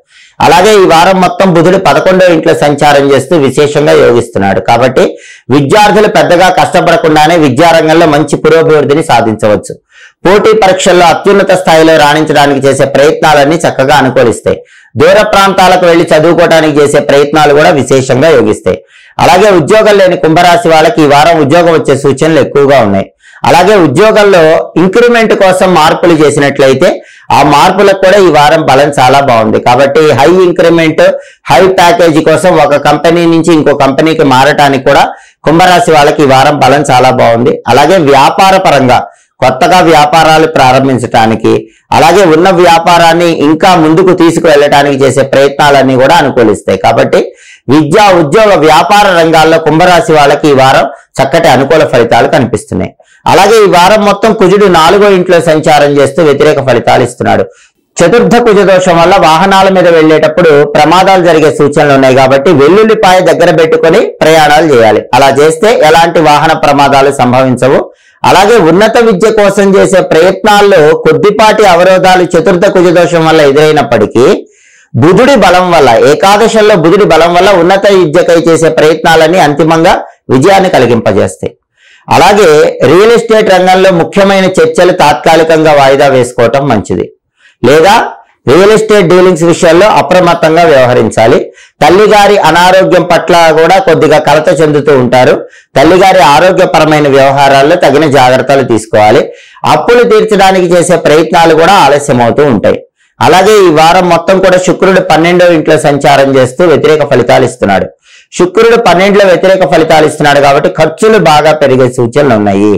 అలాగే ఈ వారం మొత్తం బుధుడు 11వ ఇంట్లో సంచారం చేస్తూ విశేషంగా యోగిస్తున్నాడు. కాబట్టి విద్యార్థులు పెద్దగా కష్టపడకుండానే విద్యారంగంలో మంచి పురోభివృద్ధిని సాధించవచ్చు. పోటీ పరీక్షల్లో అత్యున్నత స్థాయిలో రాణించడానికి చేసే ప్రయత్నాలన్నీ చక్కగా అనుకూలిస్తాయి. దూర ప్రాంతాలకు వెళ్లి చదువుకోవడానికి చేసే ప్రయత్నాలు కూడా విశేషంగా యోగిస్తాయి. అలాగే ఉద్యోగం లేని కుంభరాశి వాళ్ళకి ఈ వారం ఉద్యోగం వచ్చే సూచనలు ఎక్కువగా ఉన్నాయి. అలాగే ఉద్యోగంలో ఇంక్రిమెంట్ కోసం మార్పులు చేసినట్లయితే ఆ మార్పులకు కూడా ఈ వారం బలం చాలా బాగుంది. కాబట్టి హై ఇంక్రిమెంట్, హై ప్యాకేజీ కోసం ఒక కంపెనీ నుంచి ఇంకో కంపెనీకి మారటానికి కూడా కుంభరాశి వాళ్ళకి ఈ వారం బలం చాలా బాగుంది. అలాగే వ్యాపార పరంగా కొత్తగా వ్యాపారాలు ప్రారంభించడానికి, అలాగే ఉన్న వ్యాపారాన్ని ఇంకా ముందుకు తీసుకువెళ్ళటానికి చేసే ప్రయత్నాలన్నీ కూడా అనుకూలిస్తాయి. కాబట్టి విద్యా, ఉద్యోగ, వ్యాపార రంగాల్లో కుంభరాశి వాళ్ళకి ఈ వారం చక్కటి అనుకూల ఫలితాలు కనిపిస్తున్నాయి. అలాగే ఈ వారం మొత్తం కుజుడు 4వ ఇంట్లో సంచారం చేస్తూ వ్యతిరేక ఫలితాలు ఇస్తున్నాడు. చతుర్థ కుజ దోషం వల్ల వాహనాల మీద వెళ్లేటప్పుడు ప్రమాదాలు జరిగే సూచనలు ఉన్నాయి. కాబట్టి వెల్లుల్లిపాయ దగ్గర పెట్టుకొని ప్రయాణాలు చేయాలి. అలా చేస్తే ఎలాంటి వాహన ప్రమాదాలు సంభవించవు. అలాగే ఉన్నత విద్య కోసం చేసే ప్రయత్నాల్లో కొద్దిపాటి అవరోధాలు చతుర్థ కుజ దోషం వల్ల ఎదురైనప్పటికీ బుధుడి బలం వల్ల, ఏకాదశంలో బుధుడి బలం వల్ల ఉన్నత విద్యకై చేసే ప్రయత్నాలన్నీ అంతిమంగా విజయాన్ని కలిగింపజేస్తాయి. అలాగే రియల్ ఎస్టేట్ రంగంలో ముఖ్యమైన చర్చలు తాత్కాలికంగా వాయిదా వేసుకోవటం మంచిది. లేదా రియల్ ఎస్టేట్ డీలింగ్స్ విషయాల్లో అప్రమత్తంగా వ్యవహరించాలి. తల్లిగారి అనారోగ్యం పట్ల కూడా కొద్దిగా కలత చెందుతూ ఉంటారు. తల్లిగారి ఆరోగ్యపరమైన వ్యవహారాల్లో తగిన జాగ్రత్తలు తీసుకోవాలి. అప్పులు తీర్చడానికి చేసే ప్రయత్నాలు కూడా ఆలస్యమవుతూ ఉంటాయి. అలాగే ఈ వారం మొత్తం కూడా శుక్రుడు 12వ ఇంట్లో సంచారం చేస్తూ వ్యతిరేక ఫలితాలు ఇస్తున్నాడు. శుక్రుడు 12లో వ్యతిరేక ఫలితాలు ఇస్తున్నాడు కాబట్టి ఖర్చులు బాగా పెరిగే సూచనలు ఉన్నాయి.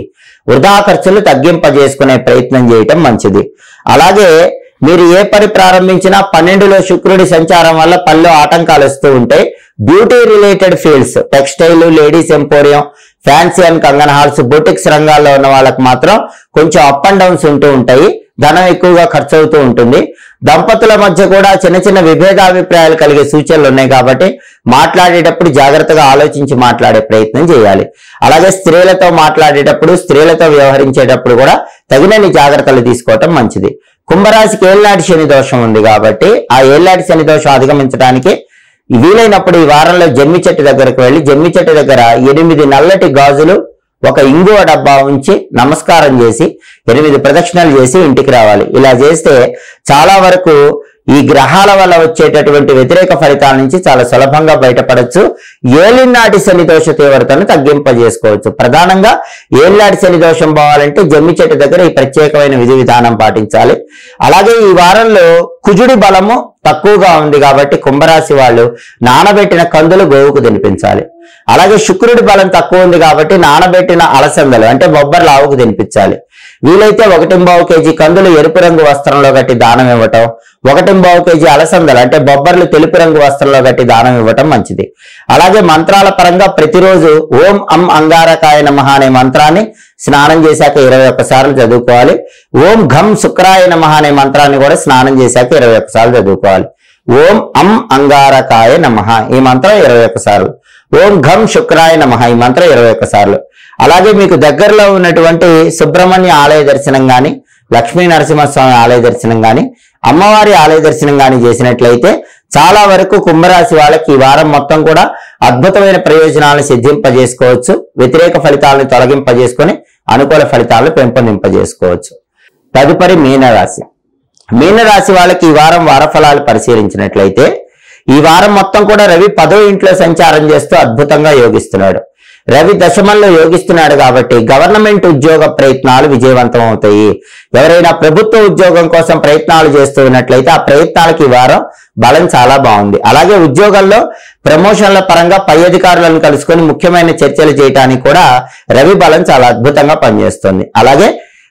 వృధా ఖర్చులు తగ్గింపజేసుకునే ప్రయత్నం చేయటం మంచిది. అలాగే మీరు ఏ పని ప్రారంభించినా 12లో శుక్రుడి సంచారం వల్ల పనిలో ఆటంకాలు వస్తూ ఉంటాయి. Beauty related fields, textile, ladies emporium, fancy and Kangen halls, boutiques రంగాల్లో ఉన్న వాళ్ళకి మాత్రం కొంచెం అప్ అండ్ డౌన్స్ ఉంటూ ఉంటాయి. ధనం ఎక్కువగా ఖర్చు అవుతూ ఉంటుంది. దంపతుల మధ్య కూడా చిన్న చిన్న విభేదాభిప్రాయాలు కలిగే సూచనలు ఉన్నాయి. కాబట్టి మాట్లాడేటప్పుడు జాగ్రత్తగా ఆలోచించి మాట్లాడే ప్రయత్నం చేయాలి. అలాగే స్త్రీలతో మాట్లాడేటప్పుడు, స్త్రీలతో వ్యవహరించేటప్పుడు కూడా తగినన్ని జాగ్రత్తలు తీసుకోవటం మంచిది. కుంభరాశికి ఏళ్నాటి శని దోషం ఉంది కాబట్టి ఆ ఏళ్నాటి శని దోషం అధిగమించడానికి వీలైనప్పుడు ఈ వారంలో జమ్మి చెట్టు దగ్గరకు వెళ్ళి జమ్మి చెట్టు దగ్గర 8 నల్లటి గాజులు, ఒక ఇంగువ డబ్బా ఉంచి నమస్కారం చేసి 8 ప్రదక్షిణలు చేసి ఇంటికి రావాలి. ఇలా చేస్తే చాలా వరకు ఈ గ్రహాల వల్ల వచ్చేటటువంటి వ్యతిరేక ఫలితాల నుంచి చాలా సులభంగా బయటపడచ్చు. ఏలినాటి శని దోష తీవ్రతను తగ్గింపజేసుకోవచ్చు. ప్రధానంగా ఏలినాటి శని దోషం పోవాలంటే జమ్మి చెట్టు దగ్గర ఈ ప్రత్యేకమైన విధి విధానం పాటించాలి. అలాగే ఈ వారంలో కుజుడి బలము తక్కువగా ఉంది కాబట్టి కుంభరాశి వాళ్ళు నానబెట్టిన కందులు గోవుకు తినిపించాలి. అలాగే శుక్రుడి బలం తక్కువ ఉంది కాబట్టి నానబెట్టిన అలసందలు అంటే బొబ్బర్లు ఆవుకు తినిపించాలి. వీలైతే 1.25 కేజీ కందులు ఎరుపు రంగు వస్త్రంలో కట్టి దానం ఇవ్వటం, 1.25 కేజీ అలసందలు అంటే బొబ్బర్లు తెలుపు రంగు వస్త్రంలో కట్టి దానం ఇవ్వటం మంచిది. అలాగే మంత్రాల పరంగా ప్రతిరోజు ఓం అం అంగారకాయ నమః అనే మంత్రాన్ని స్నానం చేశాక 21 సార్లు చదువుకోవాలి. ఓం ఘం శుక్రాయ నమః అనే మంత్రాన్ని కూడా స్నానం చేశాక 21 సార్లు చదువుకోవాలి. ఓం అం అంగారకాయ నమః ఈ మంత్రం 21 సార్లు, ఓం ఘం శుక్రాయ నమః ఈ మంత్రం 21 సార్లు. అలాగే మీకు దగ్గరలో ఉన్నటువంటి సుబ్రహ్మణ్య ఆలయ దర్శనం గాని, లక్ష్మీ నరసింహస్వామి ఆలయ దర్శనం గాని, అమ్మవారి ఆలయ దర్శనం గాని చేసినట్లయితే చాలా వరకు కుంభరాశి వాళ్ళకి ఈ వారం మొత్తం కూడా అద్భుతమైన ప్రయోజనాలను సిద్ధింపజేసుకోవచ్చు. వ్యతిరేక ఫలితాలను తొలగింపజేసుకొని అనుకూల ఫలితాలను పెంపొందింపజేసుకోవచ్చు. తదుపరి మీనరాశి. మీనరాశి వాళ్ళకి ఈ వారం వారఫలాలు పరిశీలించినట్లయితే ఈ వారం మొత్తం కూడా రవి 10వ ఇంట్లో సంచారం చేస్తూ అద్భుతంగా యోగిస్తున్నాడు. రవి దశమంలో యోగిస్తున్నాడు కాబట్టి గవర్నమెంట్ ఉద్యోగ ప్రయత్నాలు విజయవంతం అవుతాయి. ఎవరైనా ప్రభుత్వ ఉద్యోగం కోసం ప్రయత్నాలు చేస్తూ ఉన్నట్లయితే ఆ ప్రయత్నాలకి ఈ వారం బలం చాలా బాగుంది. అలాగే ఉద్యోగంలో ప్రమోషన్ల పరంగా పై అధికారులను కలుసుకొని ముఖ్యమైన చర్చలు చేయడానికి కూడా రవి బలం చాలా అద్భుతంగా పనిచేస్తుంది. అలాగే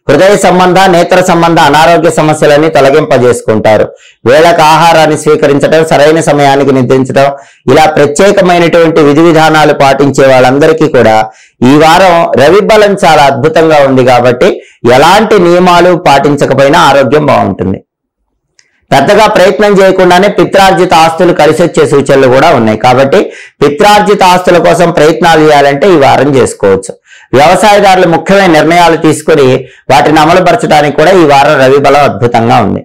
హృదయ సంబంధ నేత్ర సంబంధ అనారోగ్య సమస్యలన్నీ తొలగింపజేసుకుంటారు. వేళకు ఆహారాన్ని స్వీకరించడం, సరైన సమయానికి నిద్రించడం, ఇలా ప్రత్యేకమైనటువంటి విధి విధానాలు పాటించే వాళ్ళందరికీ కూడా ఈ వారం రవి బలం చాలా అద్భుతంగా ఉంది కాబట్టి ఎలాంటి నియమాలు పాటించకపోయినా ఆరోగ్యం బాగుంటుంది. పెద్దగా ప్రయత్నం చేయకుండానే పిత్రార్జిత ఆస్తులు కలిసి వచ్చే సూచనలు కూడా ఉన్నాయి. కాబట్టి పిత్రార్జిత ఆస్తుల కోసం ప్రయత్నాలు చేయాలంటే ఈ వారం చేసుకోవచ్చు. వ్యవసాయదారులు ముఖ్యమైన నిర్ణయాలు తీసుకుని వాటిని అమలుపరచడానికి కూడా ఈ వారం రవి బలం అద్భుతంగా ఉంది.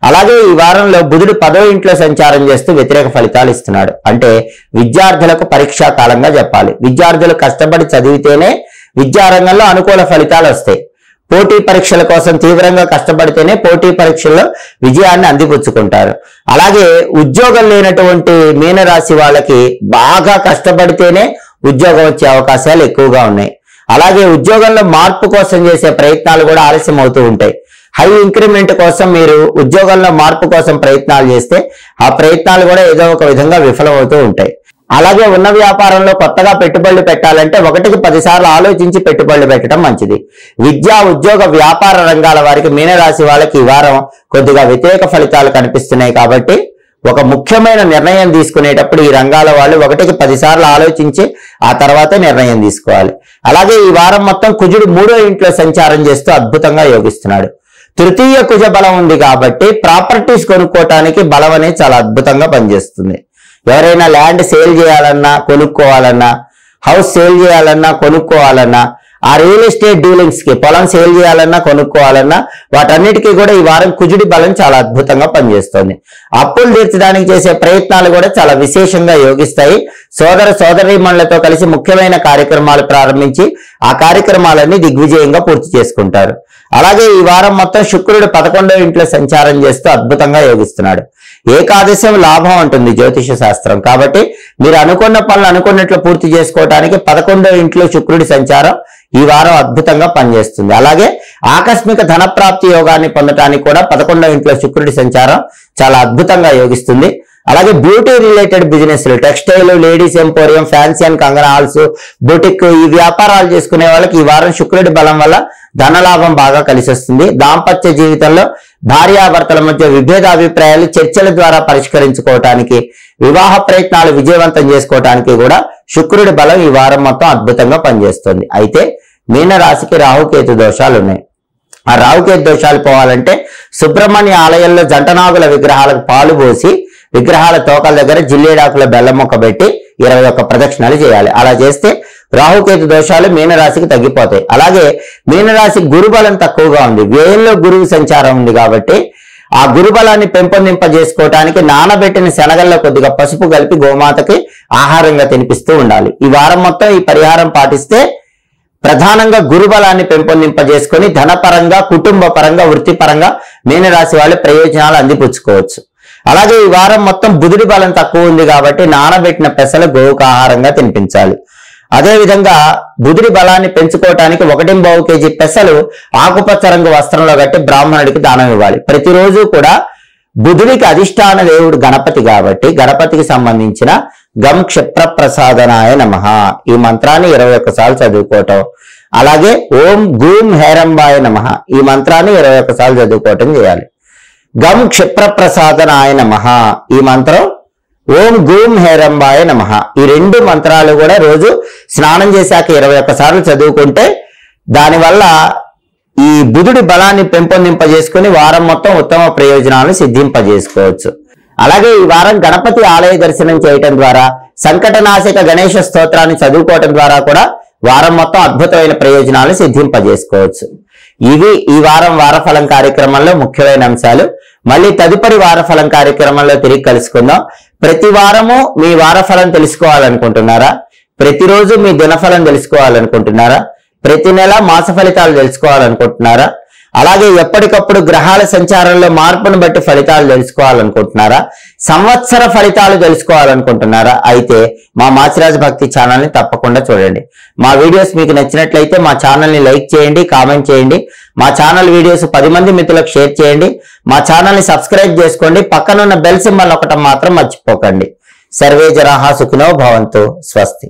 అలాగే ఈ వారంలో బుధుడు 10వ ఇంట్లో సంచారం చేస్తూ వ్యతిరేక ఫలితాలు ఇస్తున్నాడు. అంటే విద్యార్థులకు పరీక్షా కాలంగా చెప్పాలి. విద్యార్థులు కష్టపడి చదివితేనే విద్యారంగంలో అనుకూల ఫలితాలు వస్తాయి. పోటీ పరీక్షల కోసం తీవ్రంగా కష్టపడితేనే పోటీ పరీక్షల్లో విజయాన్ని అందిపుచ్చుకుంటారు. అలాగే ఉద్యోగం లేనటువంటి మీనరాశి వాళ్ళకి బాగా కష్టపడితేనే ఉద్యోగం వచ్చే అవకాశాలు ఎక్కువగా ఉన్నాయి. అలాగే ఉద్యోగంలో మార్పు కోసం చేసే ప్రయత్నాలు కూడా ఆలస్యం అవుతూ ఉంటాయి. హై ఇంక్రిమెంట్ కోసం మీరు ఉద్యోగంలో మార్పు కోసం ప్రయత్నాలు చేస్తే ఆ ప్రయత్నాలు కూడా ఏదో ఒక విధంగా విఫలమవుతూ ఉంటాయి. అలాగే ఉన్న వ్యాపారంలో కొత్తగా పెట్టుబడులు పెట్టాలంటే 1కి 10 సార్లు ఆలోచించి పెట్టుబడులు పెట్టడం మంచిది. విద్యా ఉద్యోగ వ్యాపార రంగాల వారికి మీనరాశి వాళ్ళకి ఈ వారం కొద్దిగా వ్యతిరేక ఫలితాలు కనిపిస్తున్నాయి. కాబట్టి ఒక ముఖ్యమైన నిర్ణయం తీసుకునేటప్పుడు ఈ రంగాల వాళ్ళు 1కి 10 సార్లు ఆలోచించి ఆ తర్వాతే నిర్ణయం తీసుకోవాలి. అలాగే ఈ వారం మొత్తం కుజుడు 3వ ఇంట్లో సంచారం చేస్తూ అద్భుతంగా యోగిస్తున్నాడు. తృతీయ కుజ బలం ఉంది కాబట్టి ప్రాపర్టీస్ కొనుక్కోవటానికి బలం అనేది చాలా అద్భుతంగా పనిచేస్తుంది. ఎవరైనా ల్యాండ్ సేల్ చేయాలన్నా, కొనుక్కోవాలన్నా, హౌస్ సేల్ చేయాలన్నా, కొనుక్కోవాలన్నా, ఆ రియల్ ఎస్టేట్ డీలింగ్స్ కి పొలం సేల్ చేయాలన్నా, కొనుక్కోవాలన్నా వాటన్నిటికీ కూడా ఈ వారం కుజుడి బలం చాలా అద్భుతంగా పనిచేస్తుంది. అప్పులు తీర్చడానికి చేసే ప్రయత్నాలు కూడా చాలా విశేషంగా యోగిస్తాయి. సోదర సోదరీమణులతో కలిసి ముఖ్యమైన కార్యక్రమాలు ప్రారంభించి ఆ కార్యక్రమాలన్నీ దిగ్విజయంగా పూర్తి చేసుకుంటారు. అలాగే ఈ వారం మొత్తం శుక్రుడు 11వ ఇంట్లో సంచారం చేస్తూ అద్భుతంగా యోగిస్తున్నాడు. ఏకాదశం లాభం ఉంటుంది జ్యోతిష శాస్త్రం. కాబట్టి మీరు అనుకున్న పనులు అనుకున్నట్లు పూర్తి చేసుకోవడానికి 11వ ఇంట్లో శుక్రుడి సంచారం ఈ వారం అద్భుతంగా పనిచేస్తుంది. అలాగే ఆకస్మిక ధనప్రాప్తి యోగాన్ని పొందడానికి కూడా 11వ ఇంట్లో శుక్రుడి సంచారం చాలా అద్భుతంగా యోగిస్తుంది. అలాగే బ్యూటీ రిలేటెడ్ బిజినెస్లు, textile, ladies emporium, fancy and Kangana halls, boutique, ఈ వ్యాపారాలు చేసుకునే వాళ్ళకి ఈ వారం శుక్రుడి బలం వల్ల ధనలాభం బాగా కలిసి వస్తుంది. దాంపత్య జీవితంలో భార్యాభర్తల మధ్య విభేద అభిప్రాయాలు చర్చల ద్వారా పరిష్కరించుకోవటానికి, వివాహ ప్రయత్నాలు విజయవంతం చేసుకోవటానికి కూడా శుక్రుడి బలం ఈ వారం మొత్తం అద్భుతంగా పనిచేస్తుంది. అయితే మీనరాశికి రాహుకేతు దోషాలు ఉన్నాయి. ఆ రాహుకేతు దోషాలు పోవాలంటే సుబ్రహ్మణ్య ఆలయంలో జంటనాగుల విగ్రహాలకు పాలు పోసి విగ్రహాల తోకల దగ్గర జిల్లేడాకుల బెల్లం మొక్క పెట్టి 21 ప్రదక్షిణాలు చేయాలి. అలా చేస్తే రాహుకేతు దోషాలు మీనరాశికి తగ్గిపోతాయి. అలాగే మీనరాశి గురుబలం తక్కువగా ఉంది. వ్యయంలో గురువు సంచారం ఉంది కాబట్టి ఆ గురుబలాన్ని పెంపొందింపజేసుకోవటానికి నానబెట్టిన శనగల్లో కొద్దిగా పసుపు కలిపి గోమాతకి ఆహారంగా తినిపిస్తూ ఉండాలి. ఈ వారం మొత్తం ఈ పరిహారం పాటిస్తే ప్రధానంగా గురుబలాన్ని పెంపొందింపజేసుకొని ధనపరంగా, కుటుంబ పరంగా, వృత్తిపరంగా మీనరాశి వాళ్ళు ప్రయోజనాలు అందిపుచ్చుకోవచ్చు. అలాగే ఈ వారం మొత్తం బుధుడి బలం తక్కువ ఉంది కాబట్టి నానబెట్టిన పెసలు గోవుకు ఆహారంగా తినిపించాలి. అదేవిధంగా బుధుడి బలాన్ని పెంచుకోవటానికి 1.5 కేజీ పెసలు ఆకుపచ్చ రంగు వస్త్రంలో కట్టి బ్రాహ్మణుడికి దానం ఇవ్వాలి. ప్రతిరోజు కూడా బుధుడికి అధిష్టాన దేవుడు గణపతి కాబట్టి గణపతికి సంబంధించిన గం క్షిప్ర ప్రసాదనాయ నమః ఈ మంత్రాన్ని 21 సార్లు చదువుకోవటం, అలాగే ఓం గూం హేరంబాయ నమః ఈ మంత్రాన్ని 21 సార్లు చదువుకోవటం చేయాలి. గం క్షిప్ర ప్రసాదనాయ నమః ఈ మంత్రం, ఓం గూం హేరంబాయ నమః ఈ 2 మంత్రాలు కూడా రోజు స్నానం చేశాక 21 సార్లు చదువుకుంటే దానివల్ల ఈ బుధుడి బలాన్ని పెంపొందింపజేసుకుని వారం మొత్తం ఉత్తమ ప్రయోజనాలను సిద్ధింపజేసుకోవచ్చు. అలాగే ఈ వారం గణపతి ఆలయ దర్శనం చేయటం ద్వారా, సంకటనాశక గణేశ స్తోత్రాన్ని చదువుకోవటం ద్వారా కూడా వారం మొత్తం అద్భుతమైన ప్రయోజనాలను సిద్ధింపజేసుకోవచ్చు. ఇవి ఈ వారం వారఫలం కార్యక్రమంలో ముఖ్యమైన అంశాలు. మళ్ళీ తదుపరి వారఫలం కార్యక్రమంలో తిరిగి కలుసుకుందాం. ప్రతి వారము మీ వారఫలం తెలుసుకోవాలనుకుంటున్నారా? ప్రతిరోజు మీ దినఫలం తెలుసుకోవాలనుకుంటున్నారా? ప్రతి నెల మాస ఫలితాలు తెలుసుకోవాలనుకుంటున్నారా? అలాగే ఎప్పటికప్పుడు గ్రహాల సంచారంలో మార్పును బట్టి ఫలితాలు తెలుసుకోవాలనుకుంటున్నారా? సంవత్సర ఫలితాలు తెలుసుకోవాలనుకుంటున్నారా? అయితే మా మాచిరాజు భక్తి ఛానల్ని తప్పకుండా చూడండి. మా వీడియోస్ మీకు నచ్చినట్లయితే మా ఛానల్ని లైక్ చేయండి, కామెంట్ చేయండి. మా ఛానల్ వీడియోస్ 10 మంది మిత్రులకు షేర్ చేయండి. మా ఛానల్ని సబ్స్క్రైబ్ చేసుకోండి. పక్కనున్న బెల్ సింబల్ నొక్కటం మాత్రం మర్చిపోకండి. సర్వే జనాః సుఖినో భవంతు. స్వస్తి.